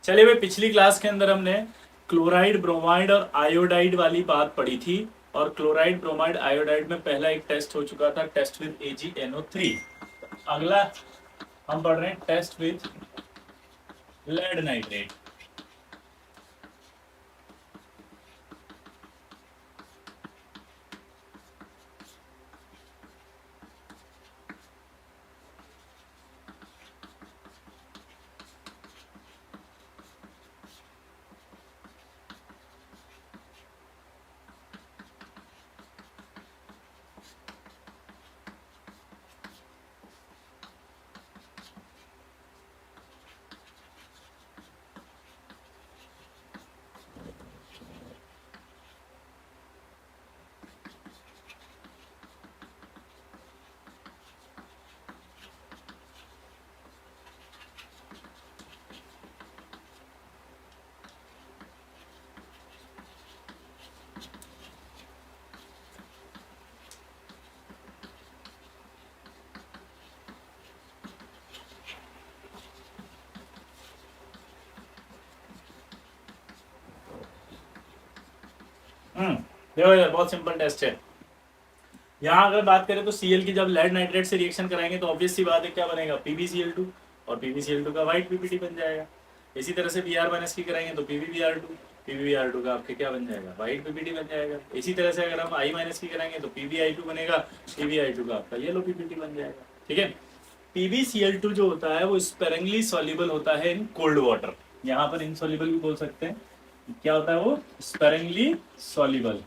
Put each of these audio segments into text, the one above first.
चलिए भाई, पिछली क्लास के अंदर हमने क्लोराइड ब्रोमाइड और आयोडाइड वाली बात पढ़ी थी। और क्लोराइड ब्रोमाइड आयोडाइड में पहला एक टेस्ट हो चुका था, टेस्ट विद AgNO3। अगला हम पढ़ रहे हैं टेस्ट विद लेड नाइट्रेट। देखो यार, बहुत सिंपल टेस्ट है। यहाँ अगर बात करें तो Cl की जब लेड नाइट्रेट से रिएक्शन कराएंगे तो ऑब्वियस सी बात है, क्या बनेगा? PbCl2। और PbCl2 का व्हाइट PPT बन जाएगा। इसी तरह से Br माइनस की कराएंगे तो PbBr2। PbBr2 का आपके क्या बन जाएगा? व्हाइट PPT बन जाएगा। इसी तरह से अगर हम I माइनस की कराएंगे तो PbI2 बनेगा। PbI2 का आपका येलो PPT बन जाएगा। ठीक है। PbCl2 जो होता है वो स्पेरिंगली सॉल्युबल होता है इन कोल्ड वाटर। यहाँ पर इनसॉल्युबल भी बोल सकते हैं। क्या होता है वो? Sparingly soluble.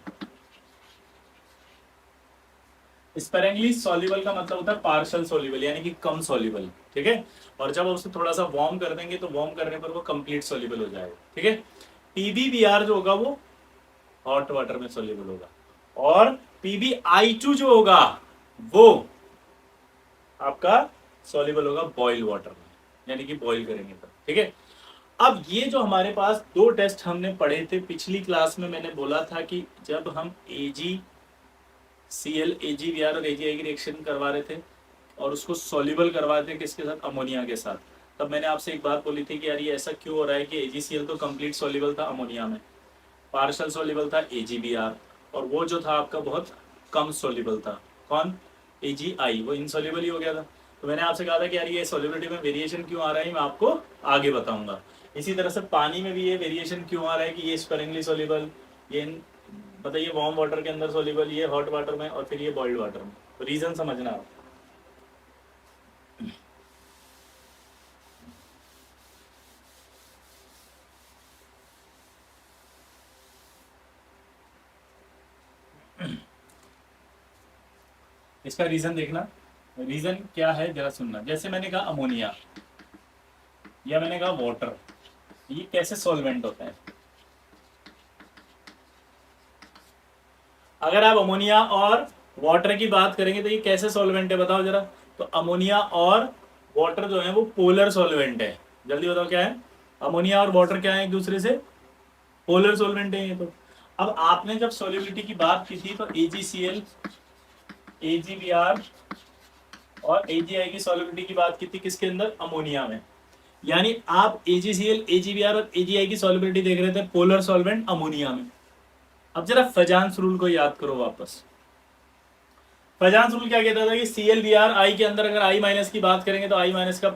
स्पेरेंगली सॉल्युबल का मतलब होता है पार्शियल सॉल्युबल, यानी कि कम सॉल्युबल। ठीक है। और जब उसे थोड़ा सा वार्म कर देंगे तो वार्म करने पर वो कंप्लीट सॉल्युबल हो जाएगा। ठीक है। PbBr जो होगा वो हॉट वाटर में सॉल्युबल होगा। और PbI2 जो होगा वो आपका सॉल्युबल होगा बॉइल वाटर में, यानी कि बॉइल करेंगे तब। ठीक है। अब ये जो हमारे पास दो टेस्ट हमने पढ़े थे पिछली क्लास में, मैंने बोला था कि जब हम AgCl AgBr और AgI की रिएक्शन करवा रहे थे और उसको सॉल्युबल करवा रहे थे किसके साथ? अमोनिया के साथ। तब मैंने आपसे एक बात बोली थी कि यार ये ऐसा क्यों हो रहा है कि AgCl तो कंप्लीट सॉल्युबल था अमोनिया में, पार्शियल सॉल्युबल था AgBr, और वो जो था आपका बहुत कम सॉल्युबल था। कौन? AgI, वो इनसॉल्युबल ही हो गया था। तो मैंने आपसे कहा था कि यार ये सॉल्युबिलिटी में वेरिएशन क्यों आ रहा है, मैं आपको आगे बताऊंगा। इसी तरह से पानी में भी ये वेरिएशन क्यों आ रहा है कि ये स्पेरिंगली सॉल्युबल, ये बताइए वार्म वाटर के अंदर सॉल्युबल, ये हॉट वाटर में, और फिर ये बॉइल्ड वाटर में। तो रीजन समझना आप। इसका रीजन देखना। रीजन क्या है जरा सुनना। जैसे मैंने कहा अमोनिया, या मैंने कहा वाटर, ये कैसे सॉल्वेंट होता है? अगर आप अमोनिया और वाटर की बात करेंगे तो ये कैसे सॉल्वेंट है, बताओ जरा। तो अमोनिया और वाटर जो है वो पोलर सॉल्वेंट है। जल्दी बताओ क्या है? अमोनिया और वाटर क्या है एक दूसरे से? पोलर सॉल्वेंट है ये तो। अब आपने जब सॉल्युबिलिटी की बात की थी तो AgCl AgBr और AgI की सॉल्युबिलिटी की बात की थी किसके अंदर? अमोनिया में। यानी आप AgCl AgBr और AgI की सॉल्युबिलिटी देख रहे थे पोलर सॉल्वेंट अमोनिया में। अब जरा फजांस रूल को याद करो वापस। फजांस रूल क्या कहता था कि ClBr I के अंदर अगर I माइनस की बात करेंगे तो I माइनस का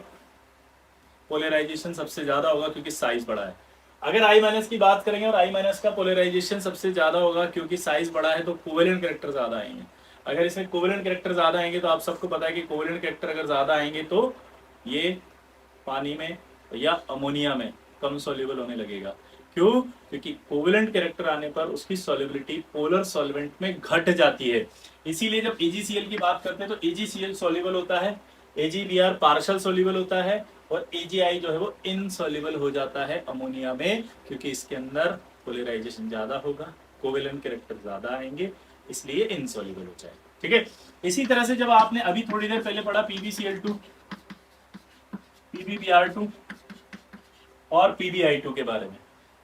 पोलराइजेशन सबसे ज्यादा होगा क्योंकि साइज बड़ा है। अगर I माइनस की बात करेंगे और I माइनस का पोलराइजेशन सबसे ज्यादा होगा क्योंकि साइज बड़ा है, तो कोवेलेंट कैरेक्टर ज्यादा आएंगे। अगर इसमें कोवेलेंट कैरेक्टर ज्यादा आएंगे तो आप सबको पता है कि कोवेलेंट कैरेक्टर अगर ज्यादा आएंगे तो ये पानी में या अमोनिया में कम सॉल्युबल होने लगेगा। क्यों? क्योंकि कोवेलेंट कैरेक्टर आने पर उसकी सॉल्युबिलिटी पोलर सॉल्वेंट में घट जाती है। इसीलिए जब AgCl की बात करते हैं तो AgCl सॉल्युबल होता है, AgBr पार्शियल सॉल्युबल होता है, और AgI जो है वो इनसॉल्युबल हो जाता है अमोनिया में, क्योंकि इसके अंदर पोलराइजेशन ज्यादा होगा, कोवेलेंट कैरेक्टर ज्यादा आएंगे, इसलिए इनसॉल्युबल हो जाएगा। ठीक है। इसी तरह से जब आपने अभी थोड़ी देर पहले पढ़ा PbCl2 PbBr2 और PbI2 के बारे में,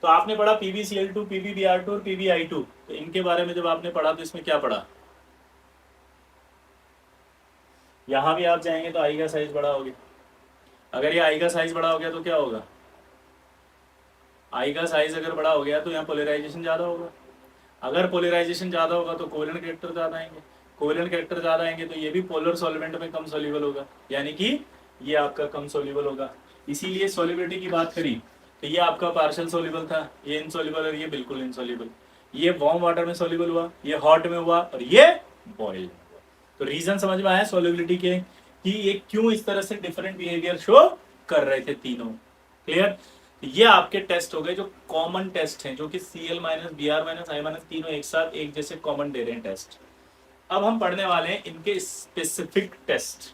तो आपने पढ़ा PbCl2 PbBr2 और PbI2, तो इनके बारे में जब आपने पढ़ा तो इसमें क्या पढ़ा? यहां भी आप जाएंगे तो आई का साइज बड़ा हो गया। अगर ये आई का साइज बड़ा हो गया तो क्या होगा? आई का साइज अगर बड़ा हो गया तो यहाँ पोलराइजेशन ज़्यादा होगा, अगर पोलराइजेशन ज़्यादा होगा तो कोवेलेंट कैरेक्टर ज़्यादा आएंगे, कोवेलेंट कैरेक्टर ज़्यादा आएंगे तो ये भी पोलर सॉल्वेंट में कम सोल्यूबल होगा, यानी कि ये आपका कम सोल्यूबल होगा। इसीलिए सॉल्युबिलिटी की बात करी तो ये आपका पार्शियल सोल्यूबल था, ये इनसोल्यूबल और ये बिल्कुल इनसोल्यूबल। ये वार्म वाटर में सोल्यूबल हुआ, ये हॉट में हुआ और ये बॉइल में हुआ। तो रीजन समझ में आया सॉल्युबिलिटी के कि ये क्यों इस तरह से डिफरेंट बिहेवियर शो कर रहे थे तीनों। क्लियर? ये आपके टेस्ट हो गए जो कॉमन टेस्ट हैं, जो कि Cl minus Br minus I minus तीनों एक साथ एक जैसे कॉमन दे रहे हैं टेस्ट। अब हम पढ़ने वाले हैं इनके स्पेसिफिक टेस्ट।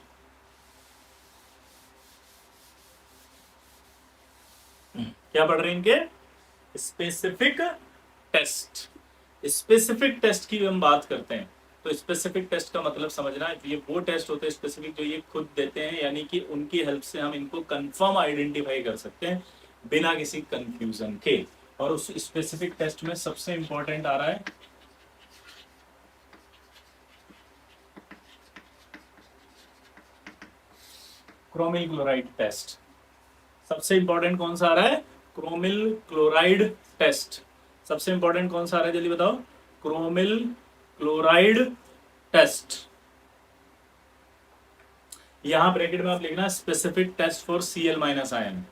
क्या पढ़ रहे हैं इनके स्पेसिफिक टेस्ट। स्पेसिफिक टेस्ट की हम बात करते हैं तो स्पेसिफिक टेस्ट का मतलब समझना है, ये वो टेस्ट होते हैं स्पेसिफिक जो ये खुद देते हैं, यानी कि उनकी हेल्प से हम इनको कंफर्म आइडेंटिफाई कर सकते हैं बिना किसी कंफ्यूजन के। और उस स्पेसिफिक टेस्ट में सबसे इंपॉर्टेंट आ रहा है क्रोमिल क्लोराइड टेस्ट। सबसे इंपॉर्टेंट कौन सा आ रहा है? Chromyl chloride test. सबसे इंपॉर्टेंट कौन सा आ रहा है जल्दी बताओ? Chromyl chloride test. यहां ब्रैकेट में आप लिखना specific test for Cl minus ion.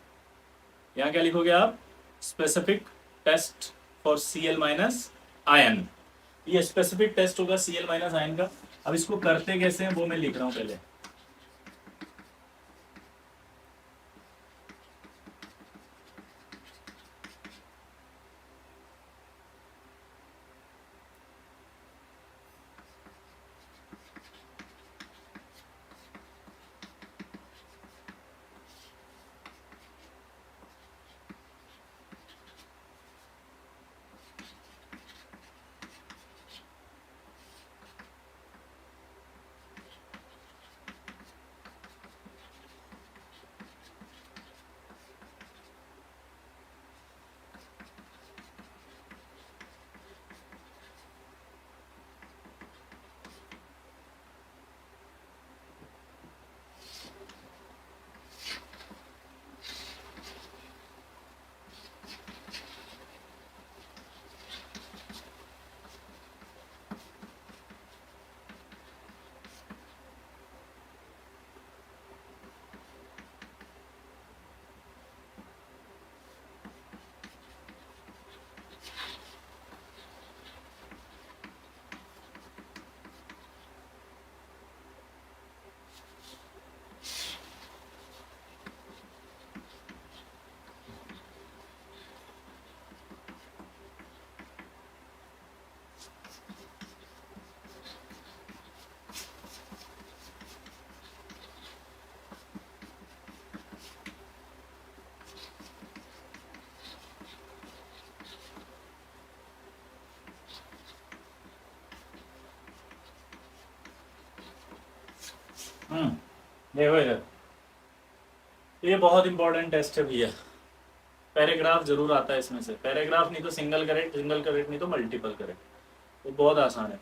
यहां क्या लिखोगे आप? Specific test for Cl minus ion. ये स्पेसिफिक टेस्ट होगा Cl माइनस आयन का। अब इसको करते कैसे हैं वो मैं लिख रहा हूं पहले। देखो इधर, ये बहुत इंपॉर्टेंट टेस्ट है भैया। पैराग्राफ जरूर आता है इसमें से, पैराग्राफ नहीं तो सिंगल करेक्ट, सिंगल करेक्ट नहीं तो मल्टीपल करेक्ट। वो बहुत आसान है।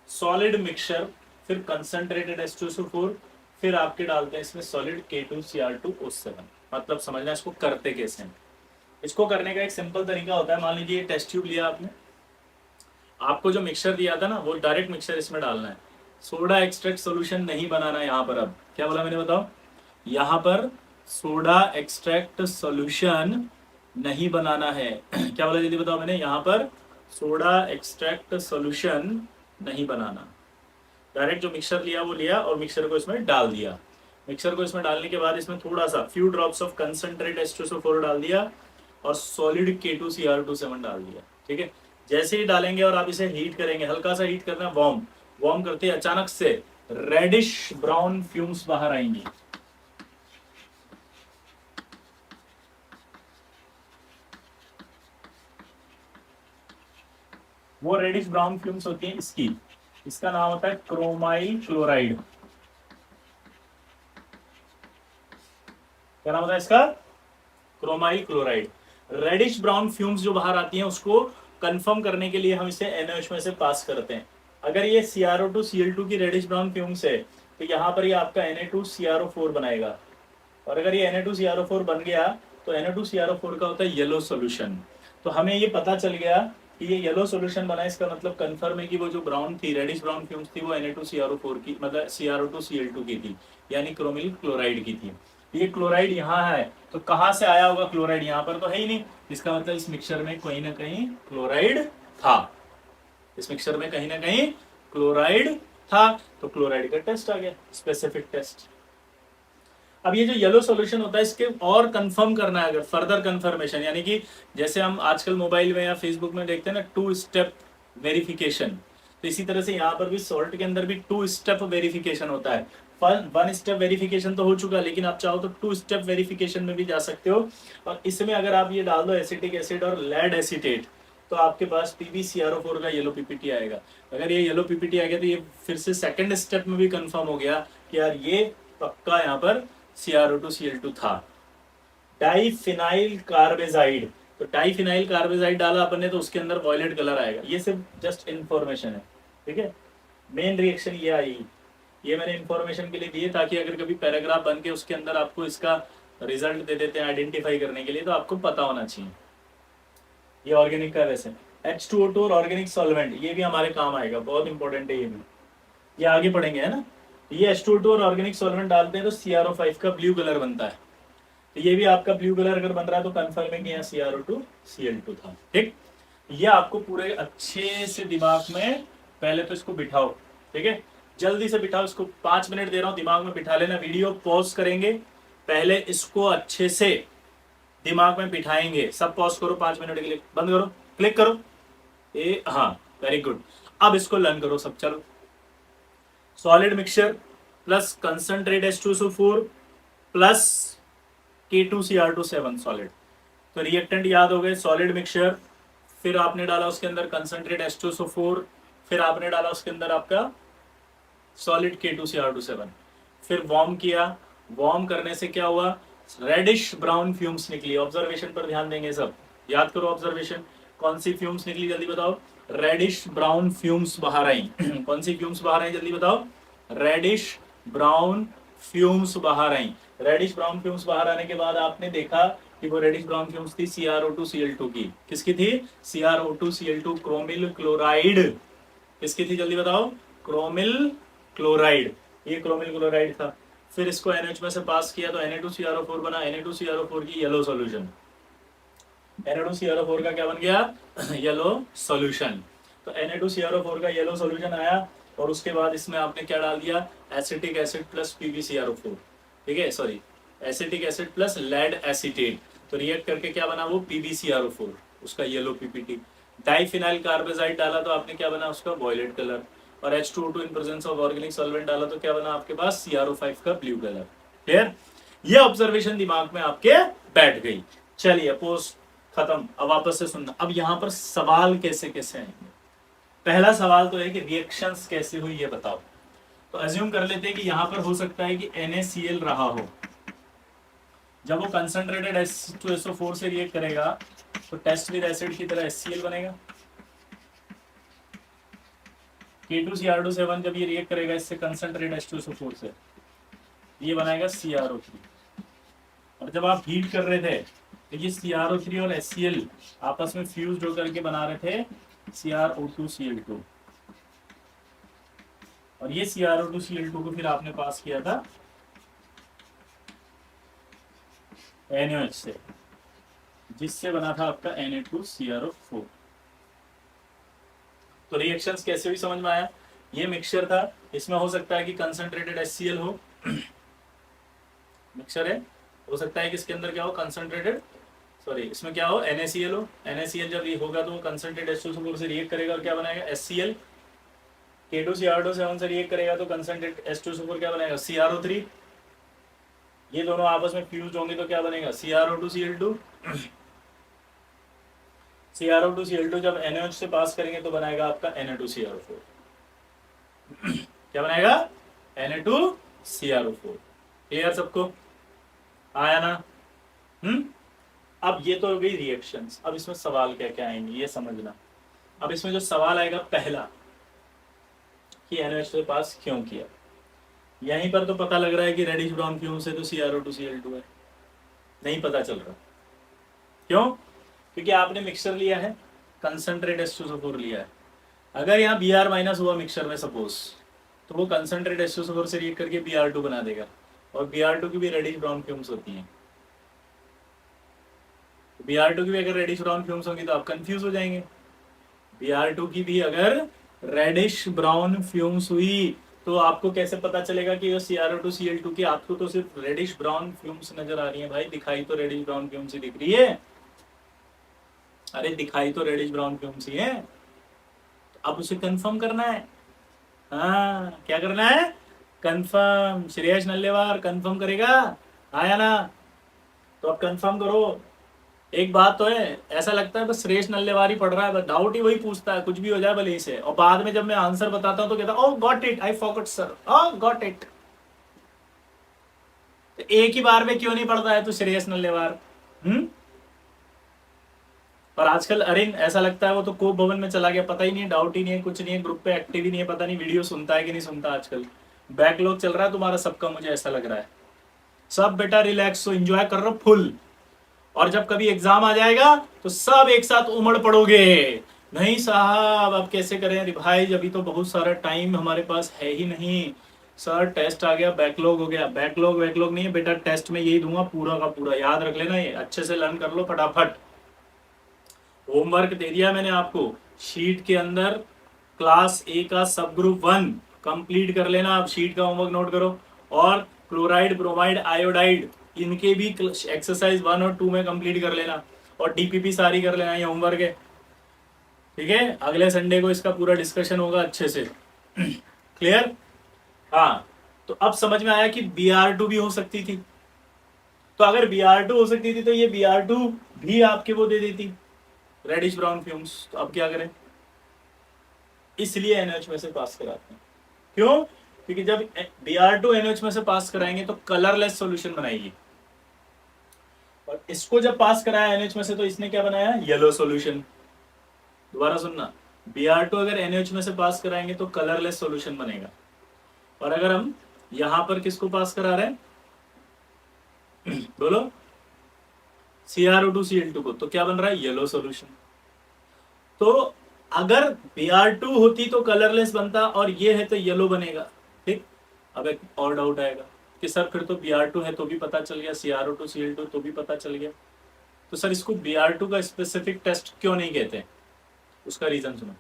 सॉलिड मिक्सचर, फिर कंसंट्रेटेड H2SO4, फिर आपके डालते हैं इसमें सॉलिड K2Cr2O7। मतलब समझना इसको करते कैसे हैं। इसको करने का एक सिंपल तरीका होता है। मान लीजिए टेस्ट ट्यूब लिया आपने, आपको जो मिक्सचर दिया था ना वो डायरेक्ट मिक्सचर इसमें डालना है। सोडा एक्सट्रैक्ट सोल्यूशन नहीं बनाना है यहाँ पर। अब क्या बोला मैंने बताओ? यहाँ पर सोडा एक्सट्रैक्ट सोल्यूशन नहीं बनाना है। क्या बोला जल्दी बताओ मैंने? यहाँ पर सोडा एक्सट्रैक्ट सोल्यूशन नहीं बनाना। डायरेक्ट जो मिक्सचर लिया वो लिया और मिक्सचर को इसमें डाल दिया। मिक्सचर को इसमें डालने के बाद इसमें थोड़ा सा few drops of concentrate H2SO4 डाल दिया और सॉलिड K2Cr2O7 डाल दिया। ठीक है, जैसे ही डालेंगे और आप इसे हीट करेंगे, हल्का सा हीट करना, वार्म वार्म करते ही अचानक से रेडिश ब्राउन फ्यूम्स बाहर आएंगी। वो रेडिश ब्राउन फ्यूम्स होती हैं इसकी, इसका नाम होता है क्रोमाइल क्लोराइड। क्या नाम होता है इसका? Chromyl chloride. Reddish brown fumes जो बाहर आती हैं उसको कंफर्म करने के लिए हम इसे NaOH में से पास करते हैं। अगर ये CrO2 Cl2 की रेडिश ब्राउन फ्यूम्स है तो यहाँ पर ये आपका Na2CrO4 बनाएगा, और अगर ये Na2CrO4 बन गया तो Na2CrO4 का होता है येलो सोल्यूशन। तो हमें ये पता चल गया कि ये येलो सोल्यूशन बना, इसका मतलब कंफर्म है कि वो जो ब्राउन थी, रेडिश ब्राउन फ्यूम्स थी, वो Na2CrO4 की मतलब CrO2Cl2 की थी, यानी क्रोमिल क्लोराइड की थी। ये क्लोराइड यहाँ है, तो कहाँ से आया होगा क्लोराइड? यहाँ पर तो है ही नहीं, इसका मतलब इस मिक्सचर में कहीं ना कहीं क्लोराइड था, इस मिक्सचर में कहीं ना कहीं क्लोराइड था। तो क्लोराइड का टेस्ट आ गया, स्पेसिफिक टेस्ट। अब ये जो येलो सॉल्यूशन होता है, इसके और कंफर्म करना है अगर फर्दर कंफर्मेशन, यानी कि जैसे हम आजकल मोबाइल में या फेसबुक में देखते हैं ना 2 स्टेप वेरिफिकेशन, तो इसी तरह से यहाँ पर भी सॉल्ट के अंदर भी 2 स्टेप वेरिफिकेशन होता है। 1 स्टेप वेरिफिकेशन तो हो चुका, लेकिन आप चाहो तो 2 स्टेप वेरिफिकेशन में भी जा सकते हो। और इसमें अगर आप ये डाल दो एसिटिक एसिड और लेड एसीटेट, तो आपके पास PbCrO4 का येलो पीपीटी आएगा। अगर ये येलो पीपीटी आ गया तो ये फिर से सेकंड स्टेप में भी कंफर्म हो गया कि यार ये पक्का यहाँ पर CrO2Cl2 था। डाइफिनाइल कार्बेजाइड, तो डाइफिनाइल कार्बेजाइड डाला अपन ने तो उसके अंदर वॉयलेट कलर आएगा। ये सिर्फ जस्ट इंफॉर्मेशन है, ठीक है। मेन रिएक्शन ये आई, ये मैंने इंफॉर्मेशन के लिए दिए ताकि अगर कभी पैराग्राफ बन के उसके अंदर आपको इसका रिजल्ट दे देते हैं आइडेंटिफाई करने के लिए, तो आपको पता होना चाहिए। ये ऑर्गेनिक का वैसे H2O2 और ऑर्गेनिक सॉल्वेंट, ये भी हमारे काम आएगा, बहुत इंपॉर्टेंट है ये भी, ये आगे पढ़ेंगे है ना। ये H2O2 और ऑर्गेनिक सॉल्वेंट डालते हैं तो CrO5 का ब्लू कलर बनता है, तो ये भी आपका ब्लू कलर अगर बन रहा है तो कंफर्म है कि यहाँ CrO2Cl2 था, ठीक। ये आपको पूरे अच्छे से दिमाग में पहले तो इसको बिठाओ, ठीक है, जल्दी से बिठाओ इसको। 5 मिनट दे रहा हूँ, दिमाग में बिठा लेना। वीडियो पॉज करेंगे, पहले इसको अच्छे से दिमाग में बिठाएंगे। सब पॉज करो 5 मिनट के लिए, बंद करो, क्लिक करो। हाँ, वेरी गुड। अब इसको लर्न करो सब, चलो। Solid mixture plus concentrate H2SO4 plus K2Cr2 solid, तो रिएक्टेंट याद हो गए। सॉलिड मिक्सचर, फिर आपने डाला उसके अंदर कंसंट्रेट H2SO4, फिर आपने डाला उसके अंदर आपका सॉलिड K2Cr2, फिर वार्म किया। वार्म करने से क्या हुआ? रेडिश ब्राउन फ्यूम्स निकली। ऑब्जर्वेशन पर ध्यान देंगे सब, याद करो ऑब्जर्वेशन। कौन सी फ्यूम्स निकली जल्दी बताओ? रेडिश ब्राउन फ्यूम्स बाहर आई। कौन सी फ्यूम्स बाहर आई जल्दी बताओ? रेडिश ब्राउन फ्यूम्स बाहर आई। रेडिश ब्राउन फ्यूम्स बाहर आने के बाद आपने देखा कि वो रेडिश ब्राउन फ्यूम्स थी CrO2Cl2 की। किसकी थी? CrO2Cl2 chromyl chloride. किसकी थी जल्दी बताओ? क्रोमिल क्लोराइड, ये क्रोमिल क्लोराइड था। फिर इसको NH में से पास किया तो Na2CrO4 बना। Na2CrO4 की येलो सॉल्यूशन, Na2CrO4 का क्या बन गया? Yellow solution. तो Na2CrO4 का येलो सॉल्यूशन आया और उसके बाद इसमें आपने क्या डाल दिया? एसिटिक एसिड प्लस PbCrO4, ठीक है, sorry, acetic acid plus lead acetate, तो रिएक्ट करके क्या बना? वो PbCrO4, उसका येलो पीपीटी। डाइफिनाइल कार्बेजाइड डाला तो आपने क्या बना? उसका वॉयलेट कलर। और H2O2 in presence of organic solvent डाला तो क्या बना आपके पास? CrO5 का ब्लू कलर। क्लियर? ये ऑब्जर्वेशन दिमाग में आपके बैठ गई। चलिए, पोस्ट खत्म। अब वापस से सुनना। अब यहाँ पर सवाल कैसे कैसे आएंगे। पहला सवाल तो है कि रिएक्शंस कैसे हुई ये बताओ। तो अज्यूम कर लेते हैं कि यहाँ पर हो सकता है कि NaCl रहा हो। जब वो कंसंट्रेटेड H2SO4 से रिएक्ट करेगा तो टेस्ट विद एसिड की तरह HCl बनेगा। K2Cr2 जब ये रिएक्ट करेगा इससे कंसंट्रेट H2SO4 से, ये बनाएगा CrO3। और जब आप हीट कर रहे थे तो ये CrO3 और HCl आपस में फ्यूज होकर के बना रहे थे CrO2Cl2, और ये CrO2Cl2 को फिर आपने पास किया था NaOH से, जिससे बना था आपका Na2CrO4। तो रिएक्शंस कैसे हुई समझ में आया? ये मिक्सचर था, इसमें हो सकता है कि कंसंट्रेटेड HCl हो, मिक्सचर है, हो सकता है कि इसके अंदर क्या हो? कंसंट्रेटेड, सॉरी, इसमें क्या हो? NaCl हो। NaCl जब ये होगा तो वो कंसंट्रेटेड H2SO4 से रिएक्ट करेगा और क्या बनाएगा? HCl। K2Cr2 से रिएक्ट करेगा तो कंसंट्रेटेड H2SO4 क्या बनाएगा? CrO3। ये दोनों आपस में फ्यूज होंगे तो क्या बनेगा? CrO2Cl2। CrO2Cl2 जब NaOH से पास करेंगे तो बनाएगा आपका Na2CrO4। क्या बनाएगा? Na2CrO4। क्लियर सबको? आया ना? अब ये तो हो गई रिएक्शंस। अब इसमें सवाल क्या क्या आएंगे ये समझना। अब इसमें जो सवाल आएगा पहला कि NaOH से पास क्यों किया। यहीं पर तो पता लग रहा है कि रेडिश ब्राउन फ्यूम से तो CrO2Cl2 है, नहीं पता चल रहा। क्यों? क्योंकि आपने मिक्सचर लिया है, कंसंट्रेट H2SO4 लिया है। अगर यहाँ Br माइनस हुआ मिक्सचर में सपोज, तो वो कंसंट्रेट H2SO4 से रिएक्ट करके Br2 बना देगा, और Br2 की भी रेडिश ब्राउन फ्यूम्स होती हैं। Br2 की भी अगर रेडिश ब्राउन फ्यूम्स होंगी तो आप कंफ्यूज हो जाएंगे। Br2 की भी अगर रेडिश ब्राउन फ्यूम्स हुई तो आपको कैसे पता चलेगा कि वो CrO2Cl2 की? आपको तो सिर्फ रेडिश ब्राउन फ्यूम्स नजर आ रही है भाई, दिखाई तो रेडिश ब्राउन फ्यूम्स ही दिख रही है। अरे दिखाई तो रेडिश ब्राउन फ्यूम्स ही है। तो अब उसे कंफर्म करना है। हाँ, क्या करना है? कंफर्म। श्रेयस नल्लेवार कंफर्म करेगा, आया ना? तो अब कंफर्म करो। एक बात तो है, ऐसा लगता है बस श्रेयस नल्लेवार ही पढ़ रहा है, बस डाउट ही वही पूछता है, कुछ भी हो जाए भले ही से, और बाद में जब मैं आंसर बताता हूं तो कहता oh got it, I forgot sir, oh got it. तो एक ही बार में क्यों नहीं पढ़ता है तू श्रेयस नल्लेवार? और आजकल अरिन ऐसा लगता है वो तो कोप भवन में चला गया, पता ही नहीं है, डाउट ही नहीं है, कुछ नहीं है, ग्रुप पे एक्टिव ही नहीं है, पता नहीं वीडियो सुनता है कि नहीं सुनता। आजकल बैकलॉग चल रहा है तुम्हारा सबका, मुझे ऐसा लग रहा है। सब बेटा रिलैक्स हो, एंजॉय कर रहे हो फुल, और जब कभी एग्जाम आ जाएगा तो सब एक साथ उमड़ पड़ोगे। नहीं साहब अब कैसे करें भाई, अभी तो बहुत सारा टाइम हमारे पास है ही नहीं सर, टेस्ट आ गया, बैकलॉग हो गया। बैकलॉग वैकलॉग नहीं है बेटा, टेस्ट में यही दूंगा पूरा का पूरा, याद रख लेना, ये अच्छे से लर्न कर लो फटाफट। होमवर्क दे दिया मैंने आपको शीट के अंदर, क्लास ए का सब ग्रुप 1 कंप्लीट कर लेना। आप शीट का होमवर्क नोट करो, और क्लोराइड ब्रोमाइड आयोडाइड इनके भी एक्सरसाइज 1 और 2 में कंप्लीट कर लेना, और डीपीपी सारी कर लेना, ये होमवर्क है। ठीक है, अगले संडे को इसका पूरा डिस्कशन होगा अच्छे से। क्लियर? हाँ, तो अब समझ में आया कि Br2 भी हो सकती थी। तो अगर Br2 हो सकती थी तो ये Br2 भी आपके वो दे देती रेडिश ब्राउन फ्यूम्स। तो अब क्या करें? इसलिए NH में से पास कराते हैं। क्यों? क्योंकि जब Br2 NH में से पास कराएंगे तो कलरलेस सॉल्यूशन बनाएगी, और इसको जब पास कराया NH में से तो इसने क्या बनाया? Yellow solution. दोबारा सुनना, Br2 अगर NH में से पास कराएंगे तो कलरलेस सॉल्यूशन बनेगा, और अगर हम यहां पर किसको पास करा रहे हैं बोलो, CrO2Cl2 को, तो क्या बन रहा है? Yellow solution. तो अगर Br2 होती तो कलरलेस बनता, और ये है तो येलो बनेगा। ठीक, अब एक और डाउट आएगा कि सर फिर तो Br2 है तो भी पता चल गया, CrO2Cl2 तो भी पता चल गया, तो सर इसको Br2 का स्पेसिफिक टेस्ट क्यों नहीं कहते? उसका रीजन सुनो।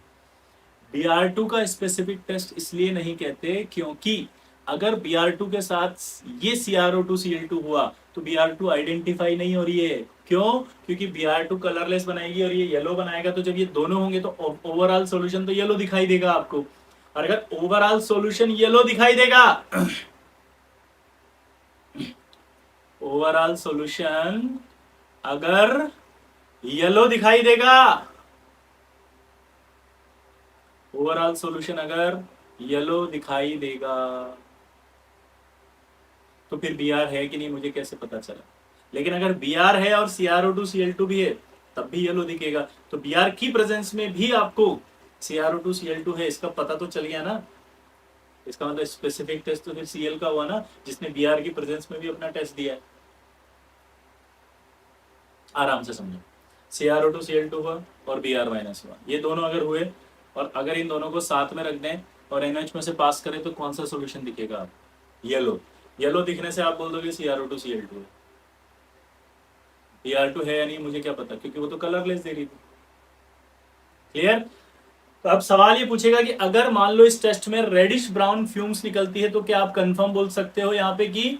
Br2 का स्पेसिफिक टेस्ट इसलिए नहीं कहते क्योंकि अगर Br2 के साथ ये CrO2Cl2 हुआ तो Br2 आइडेंटिफाई नहीं हो रही है। क्यों? क्योंकि Br2 कलरलेस बनाएगी और ये येलो बनाएगा, तो जब ये दोनों होंगे तो ओवरऑल सॉल्यूशन तो येलो दिखाई देगा आपको, और अगर ओवरऑल सॉल्यूशन येलो दिखाई देगा ओवरऑल सॉल्यूशन अगर येलो दिखाई देगा, ओवरऑल सॉल्यूशन अगर येलो दिखाई देगा, तो फिर Br है कि नहीं मुझे कैसे पता चला? लेकिन अगर Br है और CrO2Cl2 भी है तब भी येलो दिखेगा, तो Br की प्रेजेंस में भी आपको CrO2Cl2 है इसका पता तो चल गया ना। इसका मतलब स्पेसिफिक टेस्ट तो फिर Cl का हुआ ना, जिसने Br की प्रेजेंस में भी अपना टेस्ट दिया है। आराम से समझो, CrO2Cl2 हुआ और Br माइनस हुआ, ये दोनों अगर हुए, और अगर इन दोनों को साथ में रख दें और NH में से पास करें तो कौन सा सोल्यूशन दिखेगा? आप येलो। येलो दिखने से आप बोल दोगे CrO2Cl2 है। Br2 है या नहीं मुझे क्या पता, क्योंकि वो तो कलरलेस दे रही थी। क्लियर? तो अब सवाल ये पूछेगा कि अगर मान लो इस टेस्ट में रेडिश ब्राउन फ्यूम्स निकलती है तो क्या आप कंफर्म बोल सकते हो यहाँ पे कि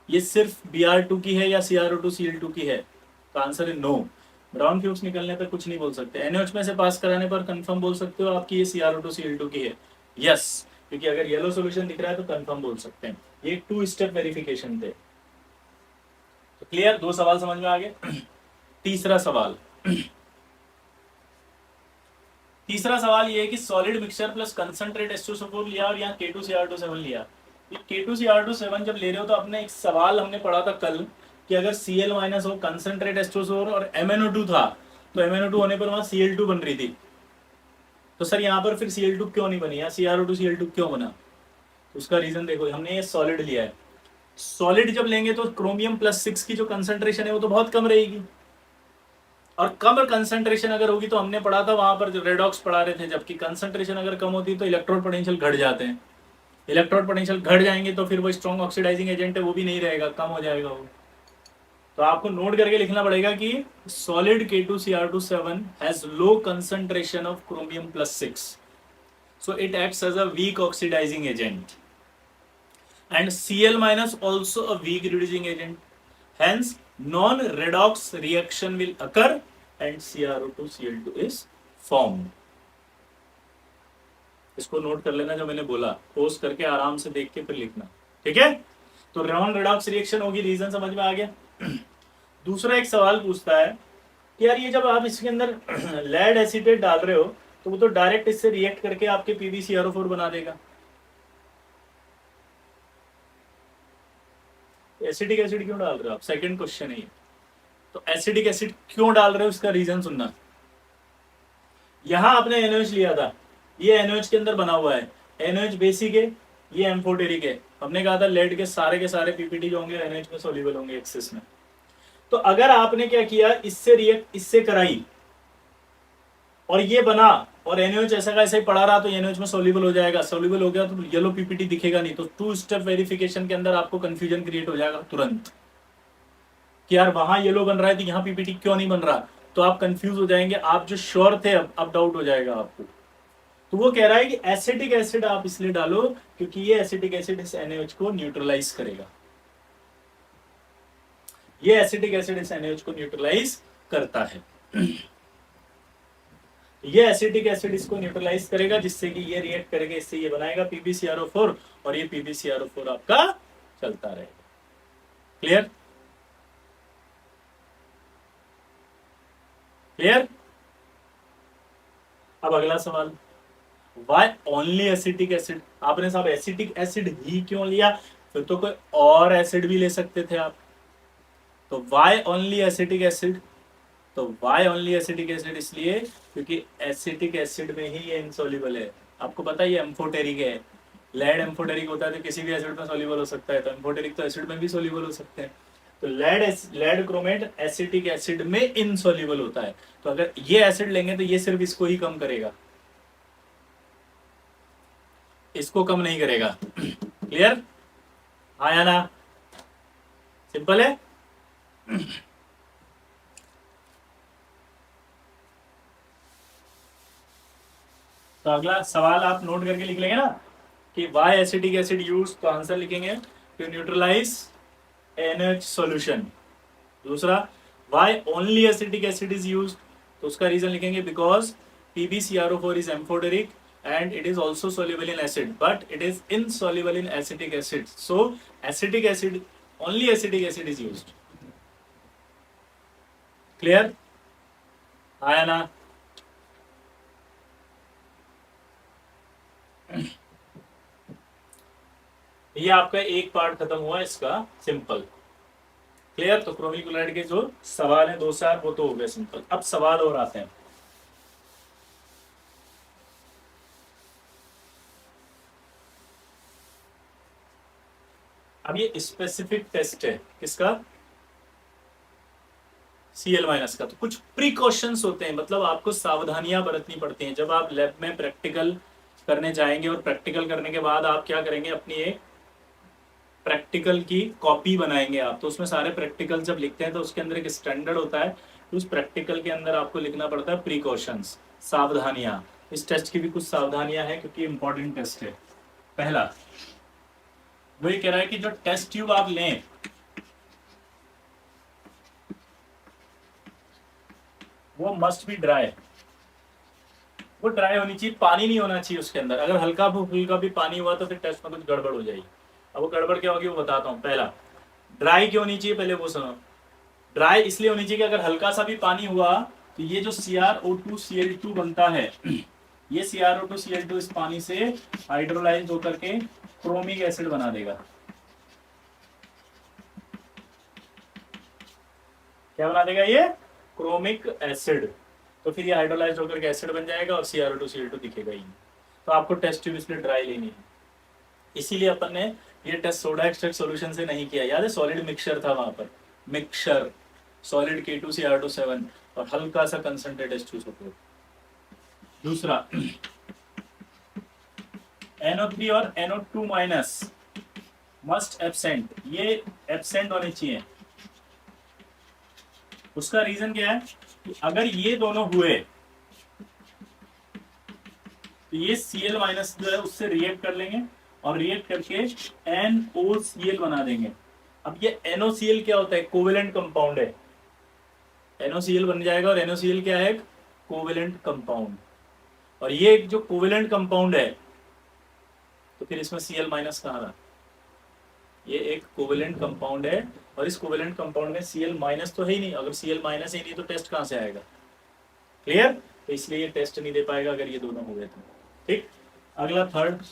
ये सिर्फ Br2 की है या CrO2Cl2 की है? तो आंसर है नो। ब्राउन फ्यूम्स निकलने पर कुछ नहीं बोल सकते। NH में से पास कराने पर कंफर्म बोल सकते हो आपकी ये CrO2Cl2 की है। यस, क्योंकि अगर येलो सॉल्यूशन दिख रहा है तो कंफर्म बोल सकते हैं। ये 2 स्टेप वेरिफिकेशन थे। तो क्लियर? 2 सवाल समझ में आ गए। तीसरा सवाल, तीसरा सवाल ये है कि solid mixture plus concentrate H2SO4 लिया और यहाँ K2Cr27 लिया। ये K2Cr27 जब ले रहे हो तो अपने एक सवाल हमने पढ़ा था कल कि अगर Cl माइनस हो, कंसंट्रेट H2SO4 और MnO2 था, तो MnO2 होने पर वहां Cl2 बन रही थी। तो सर यहाँ पर फिर Cl2 क्यों नहीं बनी, यहाँ CrO2Cl2 क्यों बना? तो उसका रीजन देखो, हमने ये सॉलिड लिया है। सॉलिड जब लेंगे तो क्रोमियम +6 की जो कंसंट्रेशन है वो तो बहुत कम रहेगी, और कम कंसंट्रेशन अगर होगी तो हमने पढ़ा था वहां पर जो रेडॉक्स पढ़ा रहे थे, जबकि कंसंट्रेशन अगर कम होती है तो इलेक्ट्रोड पोटेंशियल घट जाते हैं। इलेक्ट्रोड पोटेंशियल घट जाएंगे तो फिर वो स्ट्रॉन्ग ऑक्सीडाइजिंग एजेंट है वो भी नहीं रहेगा, कम हो जाएगा वो। तो आपको नोट करके लिखना पड़ेगा कि solid K2Cr27 has low concentration of chromium +6, so it acts as a weak oxidizing agent, and Cl- also a weak reducing agent, hence non-redox reaction will occur and CrO2Cl2 is formed। इसको note कर लेना जो मैंने बोला, post करके आराम से देख के फिर लिखना, ठीक है। तो नॉन रेडॉक्स रिएक्शन होगी, रीजन समझ में आ गया। दूसरा एक सवाल पूछता है कि यार ये जब आप इसके अंदर लेड एसीटेट डाल रहे हो तो वो तो डायरेक्ट इससे रिएक्ट करके आपके PbCrO4 बना देगा, एसिडिक एसिड क्यों डाल रहे हो आप, सेकंड क्वेश्चन है ये। तो एसिडिक एसिड क्यों डाल रहे हो इसका रीजन सुनना। यहां आपने NaOH लिया था, ये NaOH के अंदर बना हुआ है, NaOH बेसिक है, ये एम्फोटेरिक है। हमने कहा था लेड के सारे पीपीटी जो होंगे NaOH में सोल्यूबल होंगे एक्सेस में। तो अगर आपने क्या किया, इससे रिएक्ट इससे कराई और ये बना और NaOH ऐसा का ऐसा ही पड़ा रहा तो NaOH में सोल्यूबल हो जाएगा, सोल्यूबल हो गया तो येलो पीपीटी दिखेगा नहीं। तो 2 स्टेप वेरिफिकेशन के अंदर आपको कंफ्यूजन क्रिएट हो जाएगा तुरंत कि यार वहां येलो बन रहा है तो यहाँ पीपीटी क्यों नहीं बन रहा, तो आप कंफ्यूज हो जाएंगे। आप जो श्योर थे अब डाउट हो जाएगा आपको। तो वो कह रहा है कि एसिटिक एसिड आप इसलिए डालो क्योंकि ये एसिटिक एसिड इस NaOH को न्यूट्रलाइज करेगा, ये एसिटिक एसिड इस NaOH को न्यूट्रलाइज करता है। ये एसिटिक एसिड इसको न्यूट्रलाइज करेगा जिससे कि ये रिएक्ट करेगा, इससे ये बनाएगा PbCrO4 और ये PbCrO4 आपका चलता रहेगा। Clear clear. अब अगला सवाल, वाई ओनली एसिटिक एसिड। आपने साहब एसिटिक एसिड ही क्यों लिया, फिर तो कोई और एसिड भी ले सकते थे आप। तो वाई ओनली एसिटिक एसिड, तो वाई ओनली एसिटिक एसिड इसलिए क्योंकि एसिटिक एसिड में ही ये इनसॉल्युबल है। आपको पता है ये एम्फोटेरिक है, लेड एम्फोटेरिक होता है तो किसी भी एसिड में सॉल्युबल हो सकता है, तो एम्फोटेरिक तो एसिड में भी सॉल्युबल हो सकते हैं। तो लेड क्रोमेट एसिटिक एसिड में इनसॉल्युबल होता है, तो अगर ये एसिड लेंगे तो ये सिर्फ इसको ही कम करेगा, इसको कम नहीं करेगा। क्लियर आया ना, सिंपल है। तो अगला सवाल आप नोट करके लिख लेंगे ना कि वाई एसिटिक एसिड यूज, तो आंसर लिखेंगे टू न्यूट्रलाइज NaOH सॉल्यूशन। दूसरा why only acetic acid is use, तो उसका रीजन लिखेंगे because PbCrO4 is amphoteric and it is also soluble in acid but it is insoluble in acetic acid, so acetic acid, only acetic acid is used। clear आया ना। ये आपका एक part खत्म हुआ इसका सिंपल। क्लियर। तो क्रोमिक क्लोराइड के जो सवाल है 2 से 8 वो तो हो गए सिंपल। अब सवाल और आते हैं। अब ये स्पेसिफिक टेस्ट है किसका, Cl- का। तो कुछ प्रिकॉशंस होते हैं, मतलब आपको सावधानियां बरतनी पड़ती हैं जब आप लैब में प्रैक्टिकल करने जाएंगे। और प्रैक्टिकल करने के बाद आप क्या करेंगे, अपनी एक प्रैक्टिकल की कॉपी बनाएंगे आप। तो उसमें सारे प्रैक्टिकल जब लिखते हैं तो उसके अंदर एक स्टैंडर्ड होता है, तो उस प्रैक्टिकल के अंदर आपको लिखना पड़ता है प्रिकॉशंस, सावधानियां। इस टेस्ट की भी कुछ सावधानियां हैं क्योंकि इंपॉर्टेंट टेस्ट है। पहला वो ये कह रहा है कि जो टेस्ट ट्यूब आप लें वो मस्ट बी ड्राई, वो ड्राई होनी चाहिए, पानी नहीं होना चाहिए उसके अंदर। अगर हल्का फुल्का भी पानी हुआ तो फिर टेस्ट में कुछ गड़बड़ हो जाएगी। अब वो गड़बड़ क्या होगी वो बताता हूँ। पहला ड्राई क्यों होनी चाहिए, पहले वो सुनो। ड्राई इसलिए होनी चाहिए कि अगर हल्का सा भी पानी हुआ तो ये जो CrO2Cl2 बनता है, ये CrO2Cl2 इस पानी से हाइड्रोलाइज होकर के क्रोमिक एसिड बना देगा। क्या बना देगा ये, क्रोमिक एसिड। तो फिर ये हाइड्रोलाइज होकर के एसिड बन जाएगा और CrO2Cl2 दिखेगा ही नहीं। तो आपको टेस्ट ट्यूब इसलिए ड्राई लेनी है। इसीलिए अपन ने ये टेस्ट सोडा एक्सट्रैक्ट सॉल्यूशन से नहीं किया। याद है सॉलिड मिक्सचर था वहां पर, मिक्सचर सॉलिड K2CR2 7 और हल्का सा कंसंट्रेट H2SO4। दूसरा NO3 और NO2 माइनस मस्ट एब्सेंट, ये एब्सेंट होने चाहिए। उसका रीजन क्या है कि अगर ये दोनों हुए तो ये Cl माइनस जो है उससे रिएक्ट कर लेंगे और रिएक्ट करके NOCl बना देंगे। अब ये NOCl क्या होता है? कोवेलेंट कंपाउंड है। NOCl बन जाएगा और NOCl क्या है? Covalent compound. और ये जो कोवेलेंट कंपाउंड है तो फिर इसमें Cl माइनस कहाँ रहा? ये एक कोवेलेंट कंपाउंड है और इस कोवेलेंट कंपाउंड में Cl माइनस तो है ही नहीं। अगर Cl माइनस ही नहीं तो टेस्ट कहाँ से आएगा? क्लियर? तो इसलिए ये टेस्ट नहीं दे पाएगा अगर ये दोनों हो गए तो। ठीक, अगला थर्ड,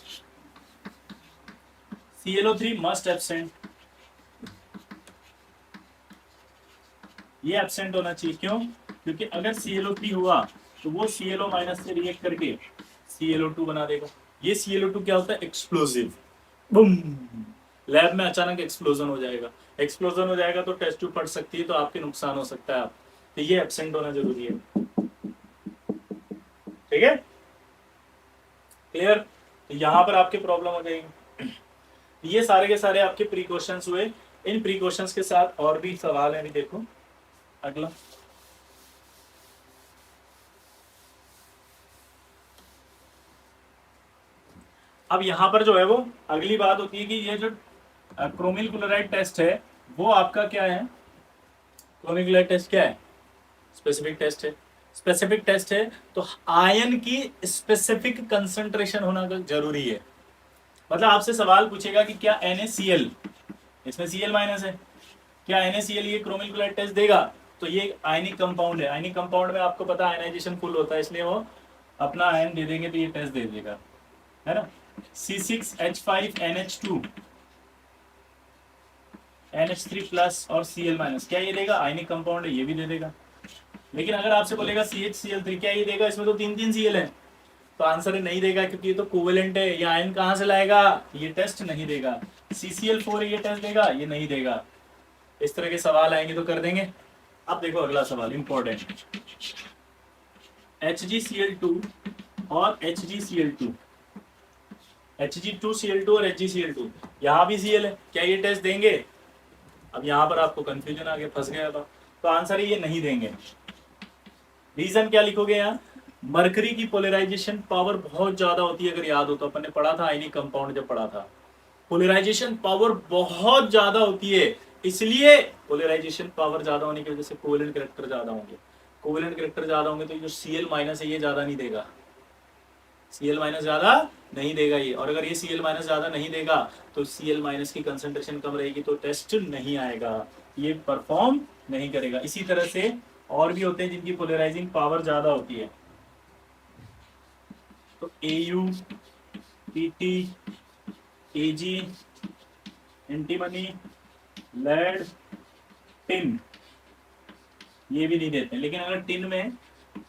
ClO3 मस्ट एब्सेंट। ये एब्सेंट होना चाहिए। क्यों? क्योंकि अगर ClO3 हुआ तो वो Cl माइनस से रिएक्ट करके ClO2 बना देगा। ये ClO2 क्या होता है? एक्सप्लोसिव। बूम, लैब में अचानक एक्सप्लोजन हो जाएगा। एक्सप्लोजन हो जाएगा तो टेस्ट ट्यूब फट सकती है, तो आपके नुकसान हो सकता है। आप तो ये एब्सेंट होना जरूरी है। ठीक है, क्लियर? तो यहां पर आपके प्रॉब्लम हो जाएगी। ये सारे के सारे आपके प्रिकॉशंस हुए। इन प्रिकॉशंस के साथ और भी सवाल है, अभी देखो अगला। अब यहां पर जो है वो अगली बात होती है कि ये जो क्रोमिल क्लोराइड टेस्ट है वो आपका क्या है? क्रोमिल क्लोराइड टेस्ट क्या है? स्पेसिफिक टेस्ट है। स्पेसिफिक टेस्ट है तो आयन की स्पेसिफिक कंसंट्रेशन होना जरूरी है। मतलब आपसे सवाल पूछेगा कि क्या NaCl, इसमें Cl माइनस है, क्या NaCl ये क्रोमिल क्लोराइड टेस्ट देगा? तो ये आयनिक कंपाउंड है। आयनिक कंपाउंड में आपको पता है आयनाइजेशन फुल होता है, इसलिए वो अपना आयन दे देंगे तो ये टेस्ट दे देगा, है ना? C6H5NH2 NH3 प्लस और Cl माइनस, क्या ये देगा? आयनिक कंपाउंड है, ये भी दे देगा। लेकिन अगर आपसे बोलेगा CHCl3, क्या ये देगा? इसमें तो 3 Cl है। तो आंसर है नहीं देगा, क्योंकि ये तो कोवेलेंट है। ये आयन कहां से लाएगा? ये टेस्ट नहीं देगा। CCl4 ये टेस्ट देगा? ये नहीं देगा। इस तरह के सवाल आएंगे तो कर देंगे। अब देखो अगला सवाल इंपॉर्टेंट, HgCl2 और HgCl2, Hg2Cl2 और HgCl2, यहाँ भी Cl है, क्या ये टेस्ट देंगे? अब यहाँ पर आपको कंफ्यूजन आ गया, फंस गया था। तो आंसर है ये नहीं देंगे। रीजन क्या लिखोगे यहाँ? मरकरी की पोलराइजेशन पावर बहुत ज्यादा होती है। अगर याद हो तो अपन ने पढ़ा था आयनिक कंपाउंड जब पढ़ा था, पोलराइजेशन पावर बहुत ज्यादा होती है। इसलिए पोलराइजेशन पावर ज्यादा होने की वजह से कोवेलेंट कैरेक्टर ज्यादा होंगे। कोवेलेंट कैरेक्टर ज्यादा होंगे तो जो Cl माइनस है ये ज्यादा नहीं देगा। Cl माइनस ज्यादा नहीं देगा ये। और अगर ये Cl माइनस ज्यादा नहीं देगा तो Cl माइनस की कंसंट्रेशन कम रहेगी तो टेस्ट नहीं आएगा, ये परफॉर्म नहीं करेगा। इसी तरह से और भी होते हैं जिनकी पोलराइजिंग पावर ज्यादा होती है। तो AU, PT, AG, antimony, lead, tin, ये भी नहीं देते। लेकिन अगर टिन में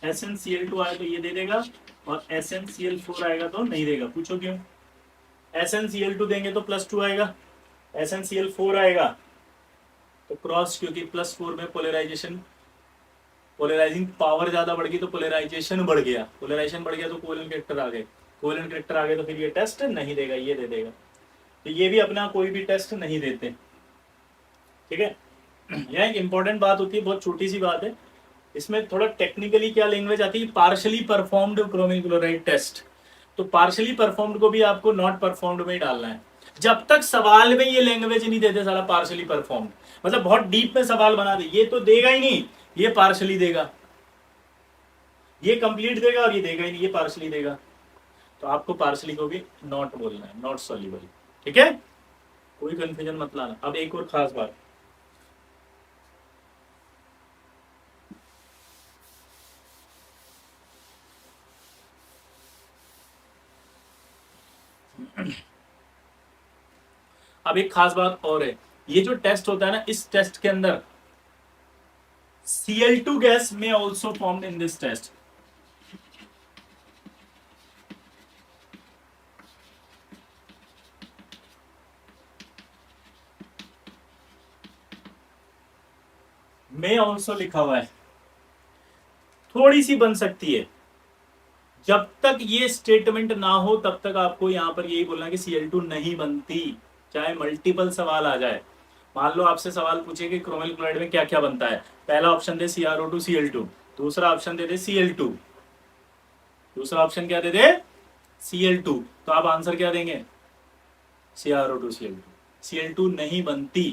SnCl2 आए तो ये दे देगा और SnCl4 आएगा तो नहीं देगा। पूछो क्यों? SnCl2 देंगे तो +2 आएगा, SnCl4 आएगा तो क्रॉस, क्योंकि +4 में पोलराइजेशन, पोलराइजिंग पावर ज्यादा बढ़ गई तो पोलराइजेशन बढ़ गया। पोलराइजेशन बढ़ गया तो कोवेलेंट कैरेक्टर आ गए। कोवेलेंट कैरेक्टर आ गए तो फिर ये टेस्ट नहीं देगा, ये दे देगा। तो ये भी अपना कोई भी टेस्ट नहीं देते। ठीक है, यह एक इंपॉर्टेंट बात होती है, बहुत छोटी सी बात है। इसमें थोड़ा टेक्निकली क्या लैंग्वेज आती है? Partially performed chromyl chloride test. तो पार्शली परफॉर्म्ड को भी आपको नॉट परफॉर्म्ड में ही डालना है। जब तक सवाल में ये लैंग्वेज नहीं देते साला पार्शली परफॉर्म्ड, मतलब बहुत डीप में सवाल बना दे, ये तो देगा ही नहीं, ये पार्शली देगा, ये कंप्लीट देगा और ये देगा ही नहीं, ये पार्शली देगा। तो आपको पार्शली को भी नॉट बोलना है, नॉट सॉल्युबल। ठीक है, कोई कंफ्यूजन मत लाना। अब एक और खास बात, अब एक खास बात और है, ये जो टेस्ट होता है ना, इस टेस्ट के अंदर Cl2 गैस में also formed in this test. में ऑल्सो लिखा हुआ है, थोड़ी सी बन सकती है। जब तक ये स्टेटमेंट ना हो तब तक आपको यहां पर यही बोलना कि Cl2 नहीं बनती, चाहे मल्टीपल सवाल आ जाए। मान लो आपसे सवाल पूछे कि क्रोमिल क्लोराइड में क्या क्या बनता है, पहला ऑप्शन दे CrO2 Cl2, दूसरा ऑप्शन दे दे Cl2, दूसरा ऑप्शन क्या दे दे Cl2, तो आप आंसर क्या देंगे CrO2 Cl2। Cl2 नहीं बनती।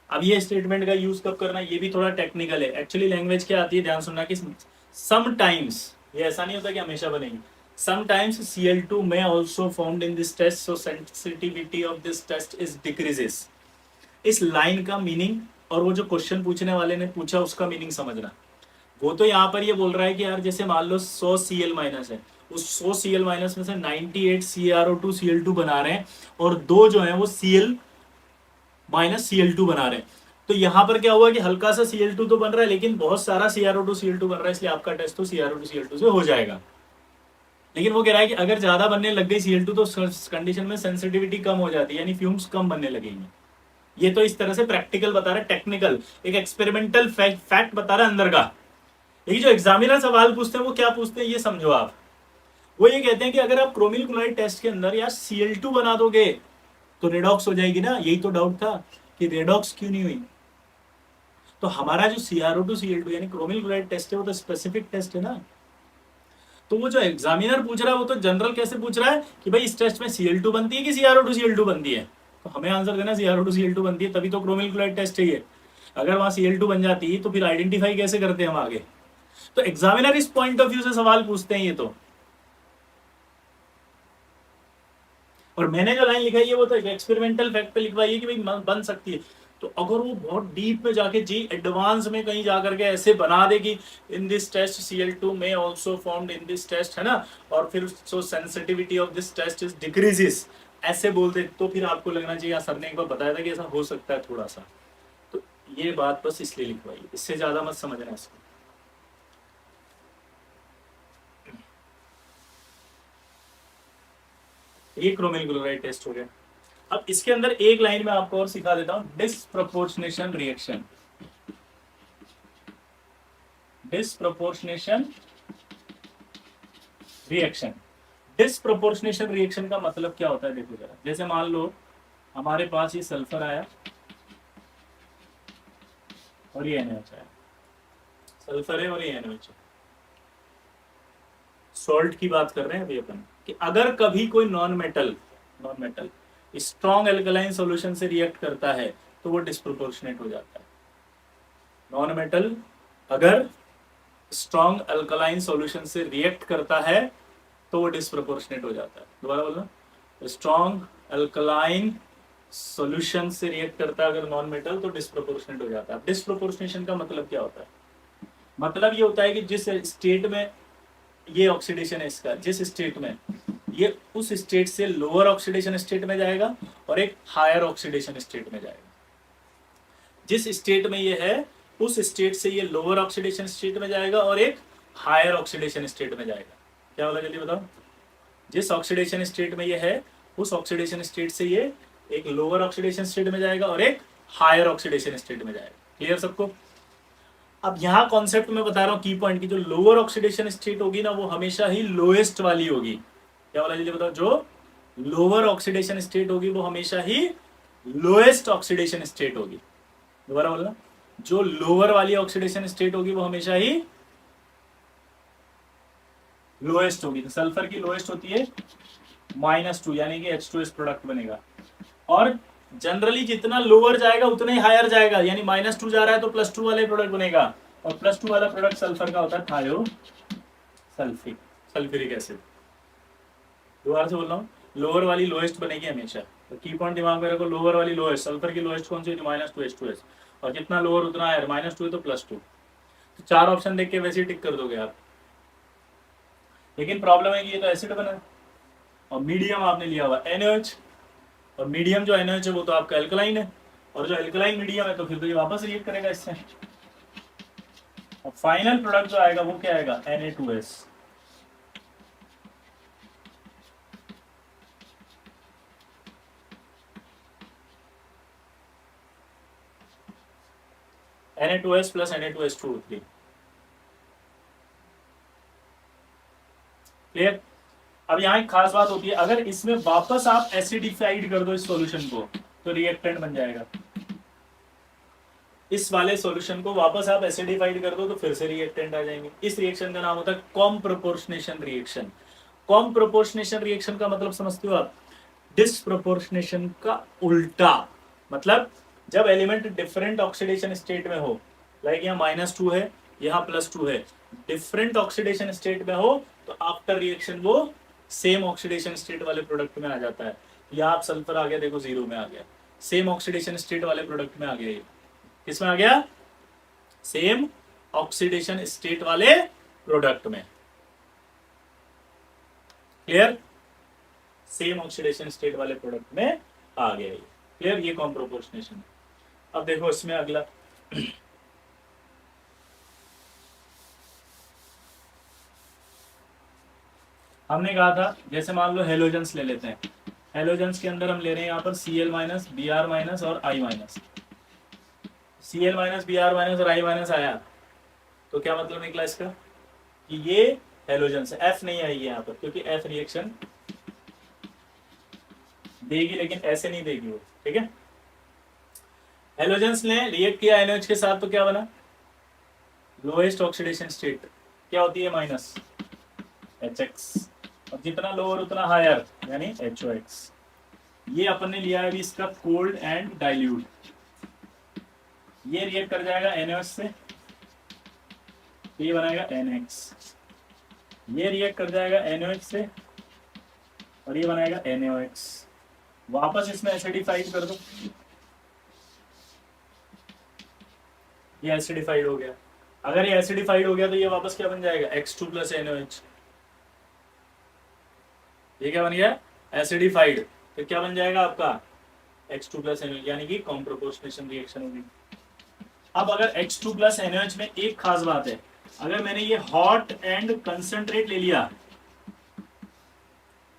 अब ये स्टेटमेंट का यूज कब करना, ये भी थोड़ा टेक्निकल है। एक्चुअली लैंग्वेज क्या आती है, ध्यान सुनना कि समटाइम्स, ये ऐसा नहीं होता कि हमेशा बनेगी, sometimes Cl2 may also formed in this test so sensitivity of this test is decreases। इस लाइन का मीनिंग और वो जो क्वेश्चन पूछने वाले ने पूछा उसका मीनिंग समझना। वो तो यहाँ पर ये बोल रहा है कि यार जैसे मान लो 100 Cl माइनस है, उस 100 Cl माइनस में से 98 CrO2 Cl2 बना रहे हैं और दो जो है वो Cl माइनस Cl2 बना रहे हैं। तो यहां पर क्या हुआ कि हल्का सा Cl2 तो बन रहा है लेकिन बहुत सारा CrO2 Cl2 बन रहा है, इसलिए आपका टेस्ट तो CrO2 Cl2 से हो जाएगा। लेकिन वो कह रहा है कि अगर ज्यादा बनने लग गई Cl2 तो कंडीशन में सेंसिटिविटी कम हो जाती है, यानी फ्यूम्स कम बनने लगेंगे। ये तो इस तरह से प्रैक्टिकल बता रहा है, टेक्निकल एक एक्सपेरिमेंटल फैक्ट बता रहा है अंदर का। लेकिन जो एग्जामिनर सवाल पूछते हैं वो क्या पूछते हैं ये समझो आप। वो ये कहते हैं कि अगर आप क्रोमिल क्लोराइड टेस्ट के अंदर यार Cl2 बना दोगे तो रेडॉक्स हो जाएगी ना, यही तो डाउट था कि रेडॉक्स क्यों नहीं हुई। तो हमारा जो CrO2 Cl2 यानी क्रोमिल क्लोराइड टेस्ट है वो तो स्पेसिफिक टेस्ट है ना। तो वो जो एग्जामिनर पूछ रहा है वो तो जनरल कैसे पूछ रहा है कि भाई इस टेस्ट में Cl2 बनती है कि CrO2 Cl2 बनती है, तो हमें आंसर देना CrO2 Cl2 बनती है, तभी तो क्रोमिल क्लोराइड टेस्ट चाहिए। अगर वहां Cl2 बन जाती तो फिर आइडेंटिफाई कैसे करते हैं हम आगे। तो एग्जामिनर इस पॉइंट ऑफ व्यू से सवाल पूछते हैं ये तो। और मैंने जो लाइन लिखाई है वो तो एक्सपेरिमेंटल फैक्ट पे लिखवाई है कि भाई बन सकती है। तो अगर वो बहुत डीप में जाके जी एडवांस में कहीं जाकर के ऐसे बना दे कि इन दिस टेस्ट Cl2 में also formed in this test, है ना, और फिर so sensitivity of this test is decreases, ऐसे बोलते तो फिर आपको लगना चाहिए सर ने एक बार बताया था कि ऐसा हो सकता है थोड़ा सा। तो ये बात बस इसलिए लिखवाई, इससे ज्यादा मत समझना इसको। ये क्रोमिल क्लोराइड टेस्ट हो गया। अब इसके अंदर एक लाइन में आपको और सिखा देता हूं, disproportionation reaction. Disproportionation reaction, disproportionation reaction का मतलब क्या होता है देखो जरा। जैसे मान लो हमारे पास ये सल्फर आया और ये NaOH आया, सल्फर है और ये NaOH है। सॉल्ट की बात कर रहे हैं अभी अपन कि अगर कभी कोई non metal strong alkaline solution से रिएक्ट करता है तो वो डिस्प्रोपोर्शनेट हो जाता है। नॉन मेटल अगर स्ट्रॉन्ग अल्कलाइन सॉल्यूशन से रिएक्ट करता है तो वो डिस्प्रोपोर्शनेट हो जाता है। दोबारा बोलना, स्ट्रॉन्ग अल्कलाइन सॉल्यूशन से रिएक्ट करता है अगर नॉन मेटल तो डिस्प्रोपोर्शनेट हो जाता है। डिस्प्रोपोर्शनेशन का मतलब क्या होता है, मतलब ये होता है कि जिस स्टेट में ये ऑक्सीडेशन है इसका, जिस स्टेट में ये उस स्टेट से लोअर ऑक्सीडेशन स्टेट में जाएगा और एक हायर ऑक्सीडेशन स्टेट में जाएगा। जिस स्टेट में ये है उस स्टेट से ये लोअर ऑक्सीडेशन स्टेट में जाएगा और एक हायर ऑक्सीडेशन स्टेट में जाएगा। क्या होगा जल्दी बताओ। जिस ऑक्सीडेशन स्टेट में ये है उस ऑक्सीडेशन स्टेट से ये एक लोअर ऑक्सीडेशन स्टेट में जाएगा और एक हायर ऑक्सीडेशन स्टेट में जाएगा। क्लियर सबको। अब यहाँ कॉन्सेप्ट में बता रहा हूँ की पॉइंट की, जो लोअर ऑक्सीडेशन स्टेट होगी ना वो हमेशा ही लोएस्ट वाली होगी। क्या बोला जल्दी बताओ। जो लोअर ऑक्सीडेशन स्टेट होगी वो हमेशा ही लोएस्ट ऑक्सीडेशन स्टेट होगी। दोबारा बोलना, जो लोअर वाली ऑक्सीडेशन स्टेट होगी वो हमेशा ही लोएस्ट होगी। तो सल्फर की लोएस्ट होती है -2 यानी कि H2S प्रोडक्ट बनेगा। और जनरली जितना लोअर जाएगा उतना ही हायर जाएगा, यानी -2 जा रहा है तो +2 वाले प्रोडक्ट बनेगा, और +2 वाला प्रोडक्ट सल्फर का होता है थायो सल्फ्यूरिक एसिड। दोबारा से बोल रहा हूँ, लोअर वाली लोएस्ट बनेगी हमेशा। तो की पॉइंट दिमाग में रखो, लोअर वाली लोएस्ट, सल्फर की लोएस्ट कौन सी होती है -2 H2S, और जितना लोअर उतना हायर, -2 है तो +2। तो चार ऑप्शन देख के वैसे ही टिक कर दोगे आप। लेकिन प्रॉब्लम है कि ये तो एसिड बना है और मीडियम आपने लिया हुआ NaOH, और मीडियम जो NaOH है वो तो आपका एल्कलाइन है, और जो एल्कलाइन मीडियम है तो फिर तो ये वापस रिएक्ट करेगा इससे, और फाइनल प्रोडक्ट जो आएगा वो क्या आएगा Na2S। Na2S plus Na2S2O3। Clear. अब यहाँ एक खास बात होती है, अगर इसमें वापस आप एसिडिफाइड कर दो इस सॉल्यूशन को तो रिएक्टेंट बन जाएगा। इस वाले सॉल्यूशन को वापस आप एसिडिफाइड कर दो तो फिर से रिएक्टेंट आ जाएंगे। इस रिएक्शन का नाम होता है com proportionation reaction. Com proportionation reaction का मतलब समझते हो आप? डिसप्रोपोर्शनेशन का उल्टा। मतलब जब एलिमेंट डिफरेंट ऑक्सीडेशन स्टेट में हो, लाइक यहाँ -2 है, यहाँ +2 है, डिफरेंट ऑक्सीडेशन स्टेट में हो तो आफ्टर रिएक्शन वो सेम ऑक्सीडेशन स्टेट वाले प्रोडक्ट में आ जाता है। यहाँ आप सल्फर आ गया, देखो 0 में आ गया, सेम ऑक्सीडेशन स्टेट वाले प्रोडक्ट में आ गया। ये किसमें आ गया? सेम ऑक्सीडेशन स्टेट वाले प्रोडक्ट में। क्लियर? सेम ऑक्सीडेशन स्टेट वाले प्रोडक्ट में आ गया। क्लियर? ये कॉम प्रोपोर्शनेशन। अब देखो इसमें अगला हमने कहा था, जैसे मान लो हेलोजेंस ले लेते हैं। हेलोजेंस के अंदर हम ले रहे हैं यहाँ पर Cl-, Br- और I-। Cl-, Br- और I- आया तो क्या मतलब निकला इसका कि ये हेलोजेंस है। F नहीं आएगी यहाँ पर क्योंकि F रिएक्शन देगी लेकिन ऐसे नहीं देगी वो। ठीक है, हेलोजेंस ने रिएक्ट किया NaOH के साथ तो क्या बना? लोएस्ट ऑक्सीडेशन स्टेट क्या होती है? -HX। और जितना लोअर उतना हायर यानी HOX। ये अपन ने लिया है अभी इसका कोल्ड एंड डाइल्यूट। ये रिएक्ट कर जाएगा NaOH से, ये बनाएगा NX। ये रिएक्ट कर जाएगा NaOH से और ये बनाएगा NaOX। वापस इसमें एसिडिफाइड कर दो, ये एसिडिफाइड हो गया। अगर ये एसिडिफाइड हो गया तो ये वापस क्या बन जाएगा? X2 plus NaOH। ये क्या बन गया? एसिडिफाइड। तो क्या बन जाएगा आपका? X2 प्लस NaOH, यानी कि कॉम प्रोपोर्शनेशन रिएक्शन होगी। अब अगर X2 प्लस NaOH में एक खास बात है, अगर मैंने ये हॉट एंड कंसंट्रेट ले लिया,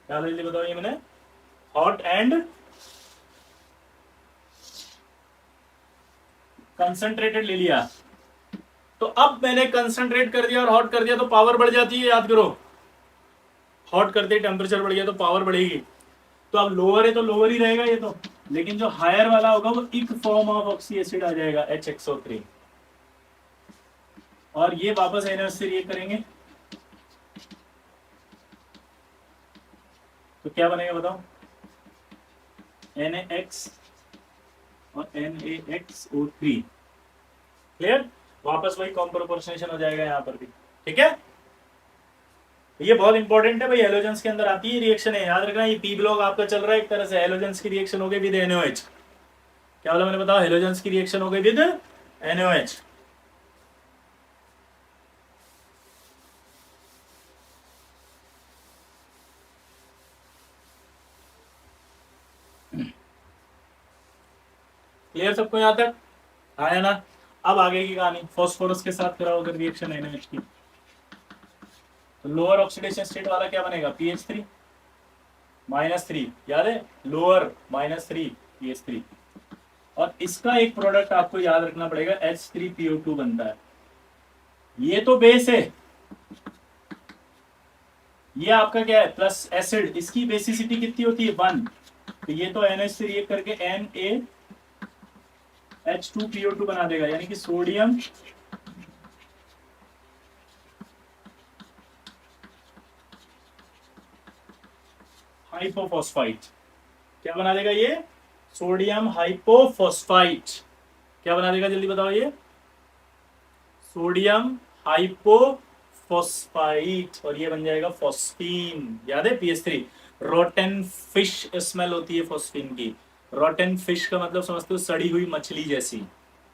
क्या ले लिया बताओ? ये मैंने हॉट एंड कंसंट्रेटेड ले लिया, तो अब मैंने कंसंट्रेट कर दिया और हॉट कर दिया तो पावर बढ़ जाती है, याद करो। हॉट करते टेम्परेचर बढ़ गया तो पावर बढ़ेगी। तो अब लोअर है तो लोअर ही रहेगा ये तो, लेकिन जो हायर वाला होगा वो एक फॉर्म ऑफ ऑक्सी एसिड आ जाएगा HXO3। और ये वापस NaOH से रिएक्ट करेंगे तो क्या बनेगा बताओ? NaX और NaXO3। क्लियर? वापस वही कॉम प्रोपोर्शनेशन हो जाएगा यहाँ पर भी। ठीक है, ये बहुत इंपॉर्टेंट है भाई, हेलोजेंस के अंदर आती है रिएक्शन है, याद रखना। ये पी ब्लॉक आपका चल रहा है एक तरह से, हेलोजेंस की रिएक्शन हो गई विद NaOH। क्या बोला मैंने? बताओ, हेलोजेंस की रिएक्शन हो गई विद NaOH। क्लियर सबको यहाँ तक आया ना? अब आगे की कहानी, फॉस्फोरस के साथ कराओ अगर रिएक्शन NaOH की, तो लोअर ऑक्सीडेशन स्टेट वाला क्या बनेगा? PH3 -3, याद है? Lower -3 PH3। और इसका एक प्रोडक्ट आपको याद रखना पड़ेगा, H3PO2 बनता है। ये तो बेस है, ये आपका क्या है? Plus acid. इसकी बेसिसिटी कितनी होती है? 1। तो ये तो NH से रिएक्ट करके NaH2PO2 बना देगा, यानी कि सोडियम हाइपोफॉस्फाइट। क्या बना देगा ये? Sodium hypophosphite. क्या बना देगा जल्दी बताओ? ये सोडियम हाइपोफॉस्फाइट और ये बन जाएगा फॉस्फीन। याद है? PH3। रोटन फिश स्मेल होती है फॉस्फीन की। रोटन फिश का मतलब समझते हो? सड़ी हुई मछली जैसी,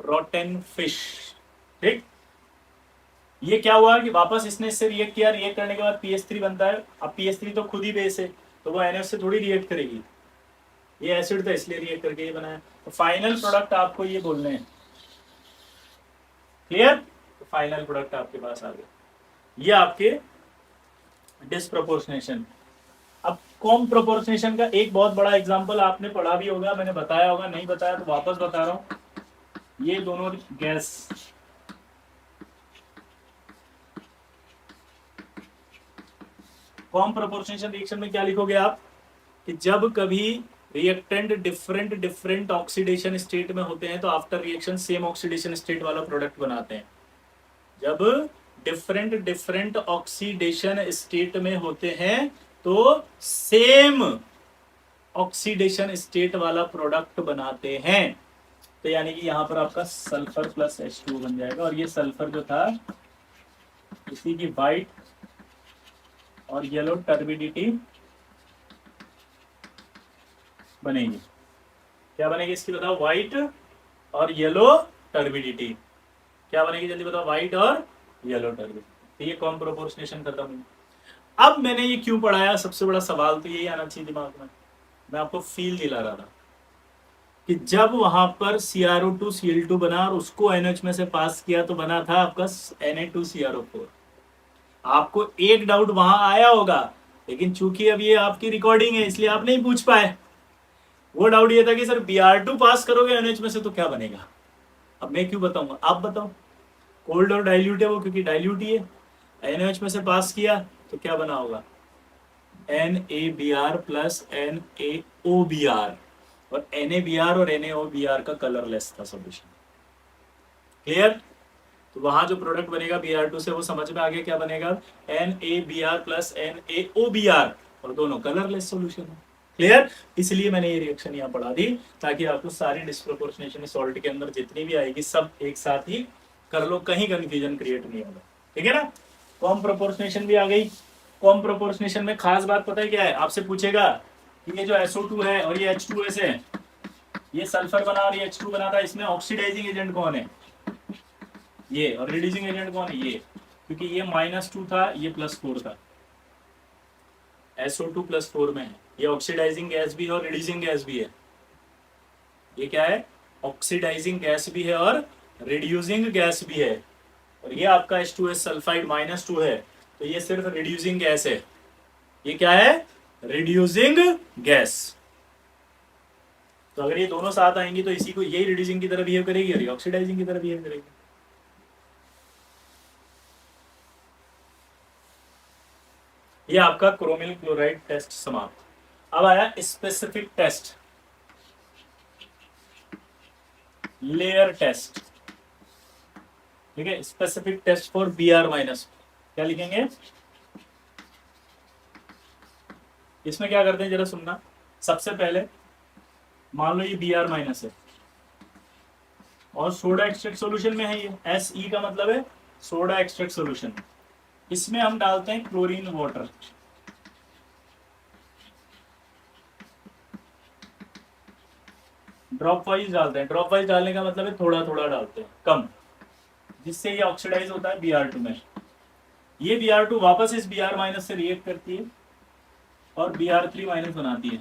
रोटन फिश। ठीक, ये क्या हुआ कि वापस इसने इससे रिएक्ट किया, रिएक्ट करने के बाद PH3 बनता है। अब PH3 तो खुद ही बेस है तो वो NaOH से थोड़ी रिएक्ट करेगी, ये एसिड था इसलिए रिएक्ट करके ये बनाया। तो फाइनल प्रोडक्ट आपको ये बोलने हैं। क्लियर? तो फाइनल प्रोडक्ट आपके पास आ गया, ये आपके डिसप्रोपोर्शनेशन। अब कॉम प्रोपोर्शनेशन का एक बहुत बड़ा एग्जांपल आपने पढ़ा भी होगा, मैंने बताया होगा, नहीं बताया तो वापस बता रहा हूं। ये दोनों गैस, फॉर्म प्रोपोर्शनेशन रिएक्शन में क्या लिखोगे आप कि जब कभी reactant different different oxidation state में होते हैं तो after reaction same oxidation state वाला प्रोडक्ट बनाते हैं। जब डिफरेंट डिफरेंट ऑक्सीडेशन स्टेट में होते हैं तो सेम ऑक्सीडेशन स्टेट वाला प्रोडक्ट बनाते हैं। तो यानी कि यहां पर आपका सल्फर प्लस H2 बन जाएगा, और ये सल्फर जो था इसी की वाइट और येलो टर्बिडिटी बनेगी। क्या बनेगी इसकी बताओ, व्हाइट और येलो टर्बिडिटी। क्या बनेगी जल्दी बताओ, व्हाइट और येलो टर्बिडिटी। तो ये कॉम प्रोपोर्शनेशन खत्म हुई। अब मैंने ये क्यों पढ़ाया, सबसे बड़ा सवाल तो यही आना चाहिए दिमाग में। मैं आपको फील दिला रहा था कि जब वहां पर CrO2 Cl2 बना और उसको NH में से पास किया तो बना था आपका Na2CrO4। आपको एक डाउट वहां आया होगा, लेकिन चूंकि अब ये आपकी रिकॉर्डिंग है इसलिए आप नहीं पूछ पाए। वो डाउट ये था कि सर Br2 पास करोगे NH में से तो क्या बनेगा। अब मैं क्यों बताऊंगा, आप बताओ। कोल्ड और डाइल्यूट है वो, क्योंकि डाइल्यूट ही है। NH में से पास किया तो क्या बना होगा, NaBr प्लस NaOBr, और NaBr और NaOBr का कलरलेस था सॉल्यूशन। क्लियर। तो वहां जो प्रोडक्ट बनेगा Br2 से वो समझ में आ गया क्या बनेगा, NaBr प्लस NaOBr, और दोनों कलरलेस सॉल्यूशन है। क्लियर। इसलिए मैंने ये रिएक्शन यहाँ पढ़ा दी ताकि आपको सारी डिस्प्रोपोर्शनेशन सॉल्ट के अंदर जितनी भी आएगी सब एक साथ ही कर लो, कहीं कंफ्यूजन क्रिएट नहीं होगा। ठीक है ना। कॉम प्रोपोर्शनेशन भी आ गई। कॉम प्रोपोर्शनेशन में खास बात पता है क्या है, आपसे पूछेगा कि ये जो SO2 है और ये H2S है, ये सल्फर बना और ये H2 बना था, इसमें ऑक्सीडाइजिंग एजेंट कौन है, ये, और रिड्यूसिंग एजेंट कौन है, ये। क्योंकि ये -2 था, ये +4 था। SO2 +4 में है, ये ऑक्सीडाइजिंग गैस भी है और रिड्यूसिंग गैस भी है। ये क्या है, ऑक्सीडाइजिंग गैस भी है और रिड्यूसिंग गैस भी है। और ये आपका H2S सल्फाइड -2 है, तो ये सिर्फ रिड्यूसिंग गैस है। ये क्या है, रिड्यूसिंग गैस। तो अगर ये दोनों साथ आएंगी तो इसी को यही रिड्यूसिंग की तरह बिहेव करेगी और ये ऑक्सीडाइजिंग की तरह बिहेव करेगी। ये आपका क्रोमिल क्लोराइड टेस्ट समाप्त। अब आया स्पेसिफिक टेस्ट, लेयर टेस्ट। ठीक है, स्पेसिफिक टेस्ट फॉर Br-, क्या लिखेंगे इसमें, क्या करते हैं जरा सुनना। सबसे पहले मान लो ये Br- है और सोडा एक्सट्रैक्ट सॉल्यूशन में है, ये Se का मतलब है सोडा एक्सट्रैक्ट सॉल्यूशन। इसमें हम डालते हैं क्लोरीन वाटर। ड्रॉप वाइज डालते हैं, ड्रॉप वाइज डालने का मतलब है थोड़ा थोड़ा डालते हैं, कम, जिससे ये ऑक्सीडाइज होता है Br2 में। ये Br2 वापस इस Br- से रिएक्ट करती है और Br3- बनाती है।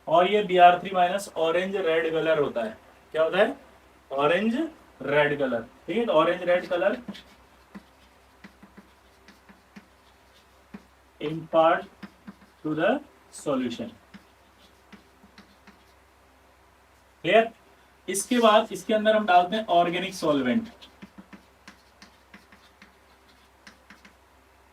और ये Br3- ऑरेंज रेड कलर होता है। क्या होता है, ऑरेंज रेड कलर। ठीक है, तो orange red colour impart to the solution. Clear. इसके बाद इसके अंदर हम डालते हैं ऑर्गेनिक सॉल्वेंट।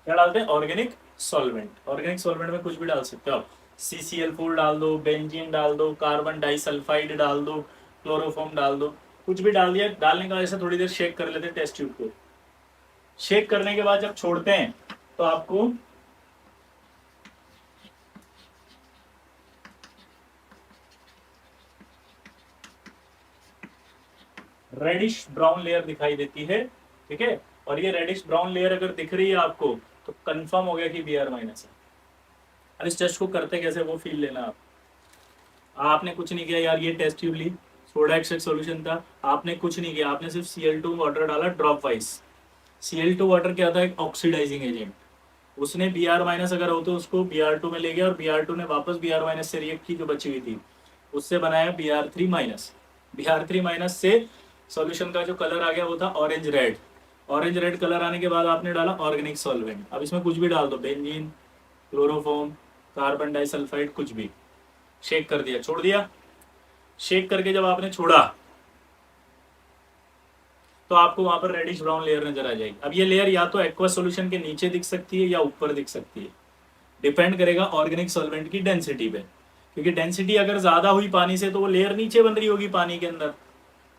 क्या डालते हैं, ऑर्गेनिक सॉल्वेंट। ऑर्गेनिक सॉल्वेंट में कुछ भी डाल सकते हो आप, CCl4 डाल दो, बेंजीन डाल दो, कार्बन डाइसल्फाइड डाल दो, क्लोरोफॉर्म डाल दो, कुछ भी डाल दिया। डालने का ऐसे थोड़ी देर शेक कर लेते हैं टेस्ट ट्यूब को। शेक करने के बाद जब छोड़ते हैं तो आपको रेडिश ब्राउन लेयर दिखाई देती है। ठीक है, और ये रेडिश ब्राउन लेयर अगर दिख रही है आपको तो कंफर्म हो गया कि Br- है। अब इस टेस्ट को करते कैसे वो फील लेना आप। आपने कुछ नहीं किया यार, ये टेस्ट ट्यूब ली, सोडा एक्सट्रैक्ट सॉल्यूशन था, आपने कुछ नहीं किया, आपने सिर्फ Cl2 वाटर डाला ड्रॉप वाइज। Cl2 वाटर क्या था, एक ऑक्सीडाइजिंग एजेंट। उसने Br- अगर हो तो उसको Br2 में ले गया और Br2 ने वापस Br- से रिएक्ट की जो बची हुई थी, उससे बनाया Br3-। Br3- से सॉल्यूशन का जो कलर आ गया वो था orange red. Orange red colour आने के बाद आपने डाला ऑर्गेनिक सॉल्वेंट। अब इसमें कुछ भी डाल दो, बेंजीन, क्लोरोफॉर्म, कार्बन डाइसल्फाइड, कुछ भी। शेक कर दिया, छोड़ दिया। शेक करके जब आपने छोड़ा तो आपको वहां पर रेडिश ब्राउन लेयर नजर आ जाएगी। अब ये लेयर या तो एक्वा सॉल्यूशन के नीचे दिख सकती है या ऊपर दिख सकती है, डिपेंड करेगा ऑर्गेनिक सॉल्वेंट की डेंसिटी पे। क्योंकि डेंसिटी अगर ज्यादा हुई पानी से तो वो लेयर नीचे बन रही होगी पानी के अंदर,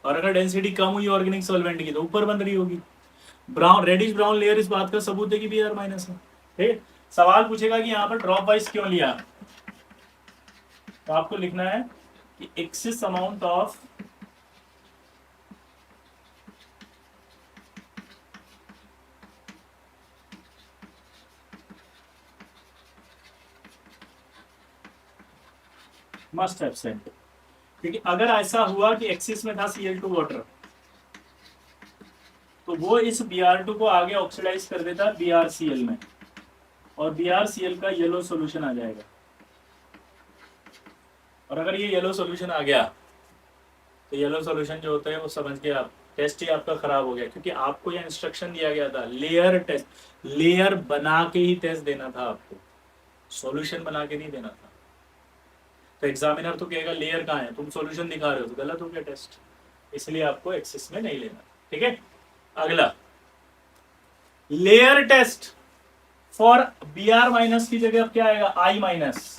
और अगर डेंसिटी कम हुई ऑर्गेनिक सॉल्वेंट की तो ऊपर बन रही होगी। ब्राउन रेडिश ब्राउन लेयर इस बात का सबूत है कि Br माइनस है। ठीक है, सवाल पूछेगा कि यहाँ पर ड्रॉप वाइज क्यों लिया, तो आपको लिखना है कि access amount of must absent. क्योंकि अगर ऐसा हुआ कि एक्सिस में था Cl2 वाटर, तो वो इस Br2 को आगे ऑक्सीडाइज कर देता BrCl में, और BrCl का येलो सॉल्यूशन आ जाएगा। और अगर ये येलो सॉल्यूशन आ गया तो येलो सॉल्यूशन जो होता है वो समझ के आप टेस्ट ही आपका खराब हो गया। क्योंकि आपको यह इंस्ट्रक्शन दिया गया था लेयर टेस्ट, लेयर बना के ही टेस्ट देना था आपको, सॉल्यूशन बना के नहीं देना था। तो एग्जामिनर तो कहेगा लेयर कहाँ है, तुम सॉल्यूशन दिखा रहे हो, तो गलत हो गया टेस्ट, इसलिए आपको एक्सेस में नहीं लेना। ठीक है, अगला layer test for Br minus की जगह अब क्या आएगा, I माइनस।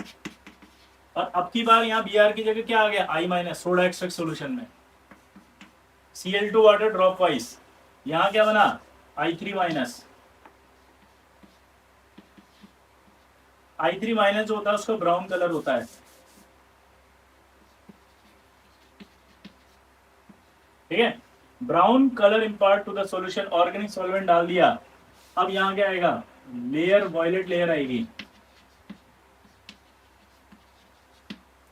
और अब की बार यहाँ Br की जगह क्या आ गया, I minus, soda extract solution में Cl2 वाटर ड्रॉप वाइज, यहां क्या बना, I3 माइनस। I3 माइनस जो होता है उसका ब्राउन कलर होता है। ठीक है, brown colour impart to the solution, organic solvent डाल दिया। अब यहां क्या आएगा, लेयर वॉयलेट लेयर आएगी।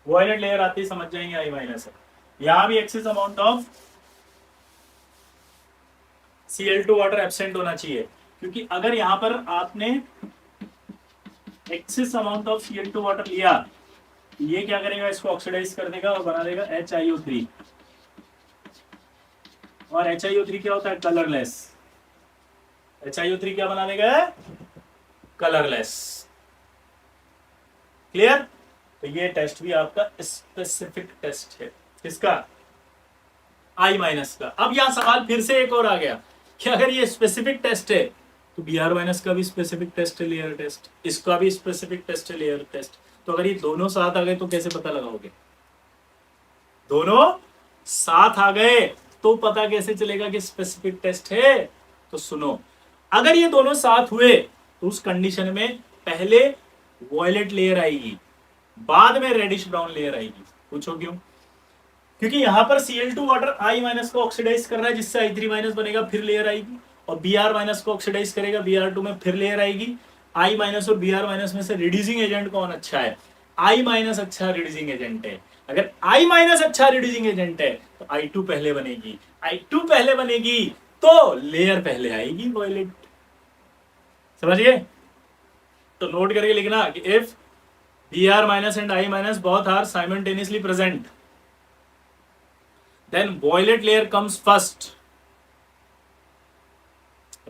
वॉयलेट लेयर आती है समझ जाएंगे I माइनस है। यहां भी excess amount of Cl2 water absent होना चाहिए, क्योंकि अगर यहां पर आपने access amount of Cl2 water लिया, ये क्या करेगा, इसको ऑक्सीडाइज कर देगा और बना देगा HiO3। और HiO3 क्या होता है, कलरलेस। HiO3 क्या बना देगा, कलरलेस। क्लियर। तो ये टेस्ट भी आपका स्पेसिफिक टेस्ट है, किसका, I माइनस का। अब यहां सवाल फिर से एक और आ गया कि अगर ये स्पेसिफिक टेस्ट है तो Br माइनस का भी स्पेसिफिक टेस्ट है, लेयर टेस्ट, इसका भी स्पेसिफिक टेस्ट है, लेयर टेस्ट। तो अगर ये दोनों साथ आ गए तो कैसे पता लगाओगे, दोनों साथ आ गए तो पता कैसे चलेगा कि स्पेसिफिक टेस्ट है। तो सुनो, अगर ये दोनों साथ हुए तो उस कंडीशन में पहले वॉयलेट लेयर आएगी, बाद में रेडिश ब्राउन लेयर आएगी। पूछो क्यों, क्योंकि यहां पर Cl2 वाटर I माइनस को ऑक्सीडाइज कर रहा है जिससे I3 माइनस बनेगा, फिर लेयर आएगी। और Br माइनस को ऑक्सीडाइज करेगा Br2 में, फिर लेयर आएगी। I माइनस और Br माइनस में से रिड्यूसिंग एजेंट कौन अच्छा है, I माइनस अच्छा रिड्यूसिंग एजेंट है। अगर I माइनस अच्छा रिड्यूसिंग एजेंट है तो I2 पहले बनेगी, I2 पहले बनेगी तो लेयर पहले आएगी वॉयलेट। समझिए, तो नोट करके लिखना कि if Br minus and I minus both are simultaneously present, then violet layer comes first,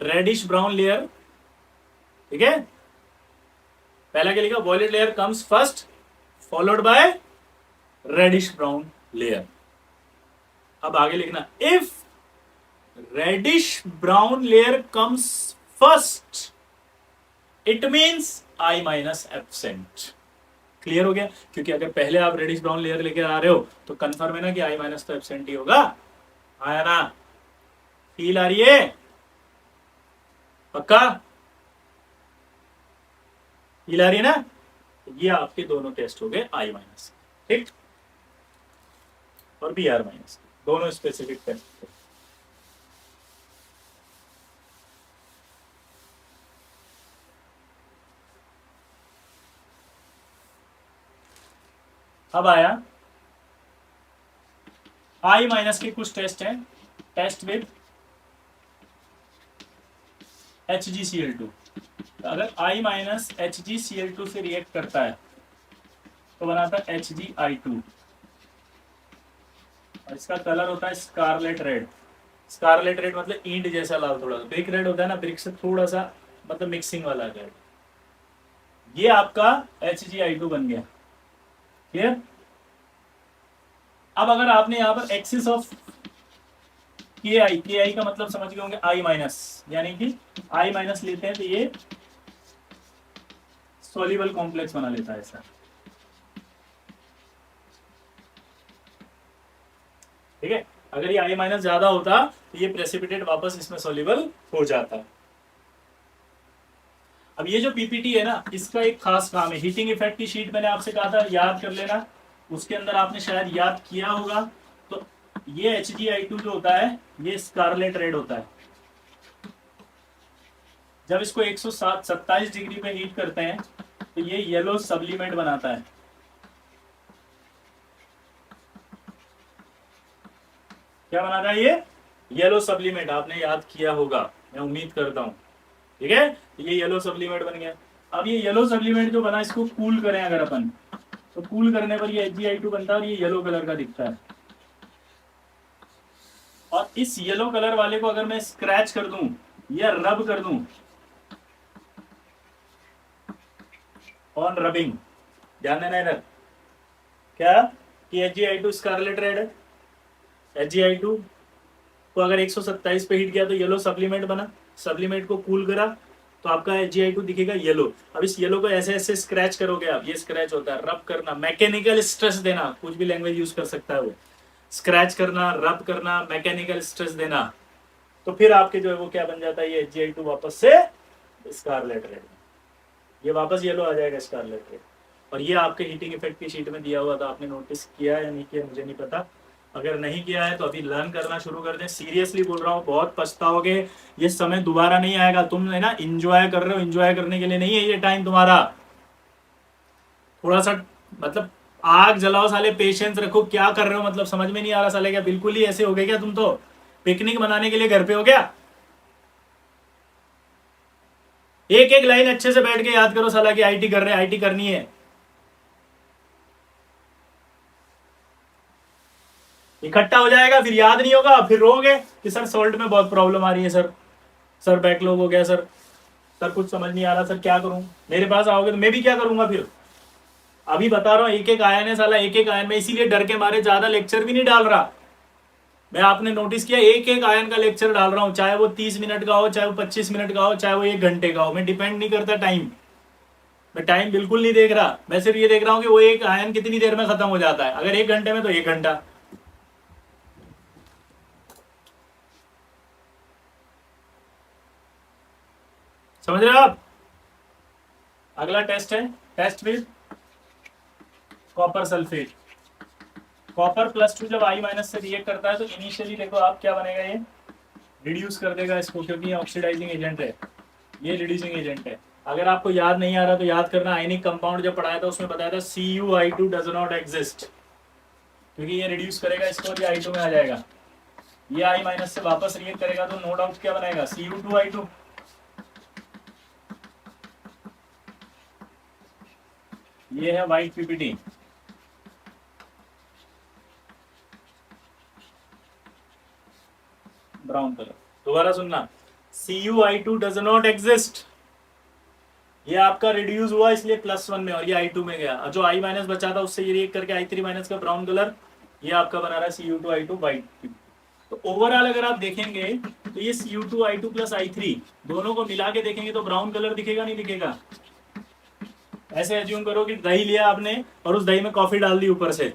reddish brown layer। ठीक है, पहला क्या लिखा, violet layer comes first followed by reddish brown layer। अब आगे लिखना, if reddish brown layer comes first it means I minus absent। Clear हो गया, क्योंकि अगर पहले आप रेडिश ब्राउन लेयर लेकर आ रहे हो तो कंफर्म है ना कि I माइनस तो एब्सेंट ही होगा। आया ना, फील आ रही है, पक्का फील आ रही है ना। ये आपके दोनों टेस्ट हो गए I माइनस, ठीक, और Br माइनस, दोनों स्पेसिफिक टेस्ट। अब आया I माइनस के कुछ टेस्ट हैं, टेस्ट विद HgCl2। अगर I माइनस HgCl2 से रिएक्ट करता है तो बनाता है HgI2, और इसका कलर होता है स्कारलेट रेड। स्कारलेट रेड मतलब ईंट जैसा लाल, थोड़ा सा ब्रिक रेड होता है ना, ब्रिक से थोड़ा सा मतलब मिक्सिंग वाला रेड। ये आपका HgI2 बन गया। क्लियर। अब अगर आपने यहाँ पर एक्सिस ऑफ के आई का मतलब समझ गए होंगे आई माइनस, यानी कि आई माइनस लेते हैं तो ये सॉल्युबल कॉम्प्लेक्स बना लेता है सर। ठीक है, अगर ये आई माइनस ज्यादा होता तो ये प्रेसिपिटेट वापस इसमें सॉल्युबल हो जाता। अब ये जो पीपीटी है ना, इसका एक खास काम है, हीटिंग इफेक्ट की शीट मैंने आपसे कहा था याद कर लेना, उसके अंदर आपने शायद याद किया होगा। तो ये HgI2 जो होता है ये स्कारलेट रेड होता है। जब इसको 127 डिग्री पे हीट करते हैं तो ये येलो सब्लिमेट बनाता है। क्या बनाता है ये? येलो सब्लिमेट, आपने याद किया होगा, मैं उम्मीद करता हूं। ठीक है, ये येलो सब्लिमेट बन गया। अब ये येलो सब्लिमेट जो बना, इसको कूल करें अगर अपन, तो कूल करने पर ये HgI2 बनता है और ये येलो कलर का दिखता है। और इस येलो कलर वाले को अगर मैं स्क्रैच कर दूं या रब कर दूं, ऑन रबिंग, ध्यान देना इधर, क्या कि HgI2 स्कारलेट रेड है। HgI2 को अगर 127 पे हीट किया तो येलो सब्लिमेट बना, सब्लिमेट को कूल करा तो आपका HgI2 दिखेगा येलो। अब इस येलो को ऐसे ऐसे स्क्रैच करोगे आप, ये स्क्रैच होता है, रब करना, मैकेनिकल स्ट्रेस देना, कुछ भी लैंग्वेज यूज कर सकता है वो, स्क्रैच करना, रब करना, मैकेनिकल स्ट्रेस देना, तो फिर आपके जो है वो क्या बन जाता है, ये HgI2 वापस से स्कारलेट रेड, ये वापस येलो आ जाएगा स्कारलेट रेड। और ये आपके हीटिंग इफेक्ट की शीट में दिया हुआ था, आपने नोटिस किया या नहीं किया मुझे नहीं पता, अगर नहीं किया है तो अभी लर्न करना शुरू कर दें। सीरियसली बोल रहा हूँ, बहुत पछताओगे, ये समय दोबारा नहीं आएगा। तुम है ना इंजॉय कर रहे हो, इंजॉय करने के लिए नहीं है ये टाइम तुम्हारा। थोड़ा सा मतलब आग जलाओ साले, पेशेंस रखो, क्या कर रहे हो मतलब समझ में नहीं आ रहा साले, क्या बिल्कुल ही ऐसे हो गए क्या तुम? तो पिकनिक मनाने के लिए घर पे हो गया? एक एक लाइन अच्छे से बैठ के याद करो साला कि आईटी कर रहे हैं, आईटी करनी है। इकट्ठा हो जाएगा फिर याद नहीं होगा, फिर रोगे कि सर सॉल्ट में बहुत प्रॉब्लम आ रही है सर, सर बैकलॉग हो गया सर, सर कुछ समझ नहीं आ रहा सर, क्या करूं? मेरे पास आओगे तो मैं भी क्या करूंगा फिर? अभी बता रहा हूं, एक एक आयन है साला, एक एक आयन में, इसीलिए डर के मारे ज्यादा लेक्चर भी नहीं डाल रहा मैं। आपने नोटिस किया, एक एक आयन का लेक्चर डाल रहा हूं, चाहे वो 30 मिनट का हो, चाहे वो 25 मिनट का हो, चाहे वो 1 घंटे का हो, मैं डिपेंड नहीं करता टाइम, मैं टाइम बिल्कुल नहीं देख रहा, मैं सिर्फ ये देख रहा हूं कि वो एक आयन कितनी देर में खत्म हो जाता है। अगर 1 घंटे में तो 1 घंटा। समझ रहे हो आप? अगला टेस्ट है, test with copper sulphate. Copper +2 जब I- से रिएक्ट करता है तो इनिशियली देखो आप क्या बनेगा, ये रिड्यूस कर देगा इसको, क्योंकि ये ऑक्सीडाइजिंग एजेंट है, ये रिड्यूसिंग एजेंट है। अगर आपको याद नहीं आ रहा तो याद करना, आयनिक कंपाउंड जब पढ़ाया था उसमें बताया था CuI2 डज नॉट एग्जिस्ट, क्योंकि ये रिड्यूस करेगा इसको और ये I2 में आ जाएगा। ये I- से वापस रिएक्ट करेगा तो नो डाउट क्या बनाएगा, Cu2I2। ये है व्हाइट पीपीटी। ब्राउन कलर, दोबारा सुनना, CuI2 डज नॉट एग्जिस्ट, ये आपका रिड्यूस हुआ इसलिए +1 में और ये I2 में गया, जो I- बचा था उससे ये रिएक्ट करके I3- का ब्राउन कलर, ये आपका बना रहा है Cu2I2 व्हाइट। तो ओवरऑल अगर आप देखेंगे तो ये Cu2I2 + I3 दोनों को मिला के देखेंगे तो ब्राउन कलर दिखेगा नहीं दिखेगा? ऐसे एज्यूम करो कि दही लिया आपने और उस दही में कॉफी डाल दी ऊपर से,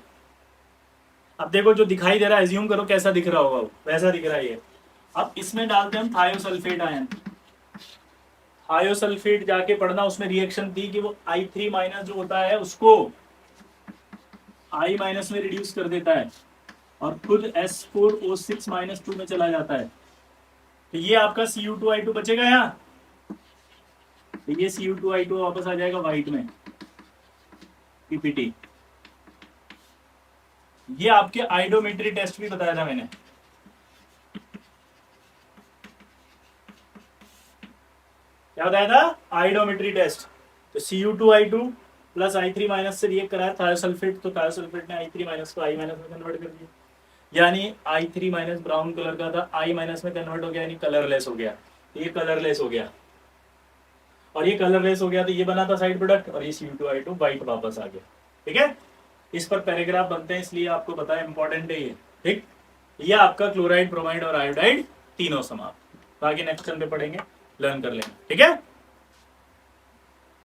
अब देखो जो दिखाई दे रहा है एज्यूम करो कैसा दिख रहा होगा, वैसा दिख रहा है ये। अब इसमें डालते हैं हम थायोसल्फेट आयन। थायोसल्फेट जाके पढ़ना, उसमें रिएक्शन थी कि वो I3- जो होता है उसको I- में रिड्यूस कर देता है और खुद S4O6- में चला जाता है। तो ये आपका Cu2I2 बचेगा यहाँ, तो ये Cu2I2 वापस आ जाएगा व्हाइट में, पीपीटी। ये आपके आइडोमेट्री टेस्ट भी बताया था मैंने, क्या बताया था? आइडोमेट्री टेस्ट। तो Cu2I2 + I3- से रिएक्ट कराया थायोसल्फेट, तो थायोसल्फेट ने I3- को I- में कन्वर्ट कर दिया, यानी I3- ब्राउन कलर का था, I- में कन्वर्ट हो गया, यानी कलरलेस हो गया, ये कलरलेस हो गया, और ये कलरलेस हो गया तो ये बना था साइड प्रोडक्ट, और ये Cu2I2 व्हाइट वापस आ गया। ठीक है, इस पर पैराग्राफ बनते हैं, इसलिए आपको पता है इंपॉर्टेंट है ये। ठीक, ये आपका क्लोराइड, ब्रोमाइड और आयोडाइड तीनों समाप्त। बाकी नेक्स्ट चल पे पढ़ेंगे, लर्न कर लेंगे। ठीक है।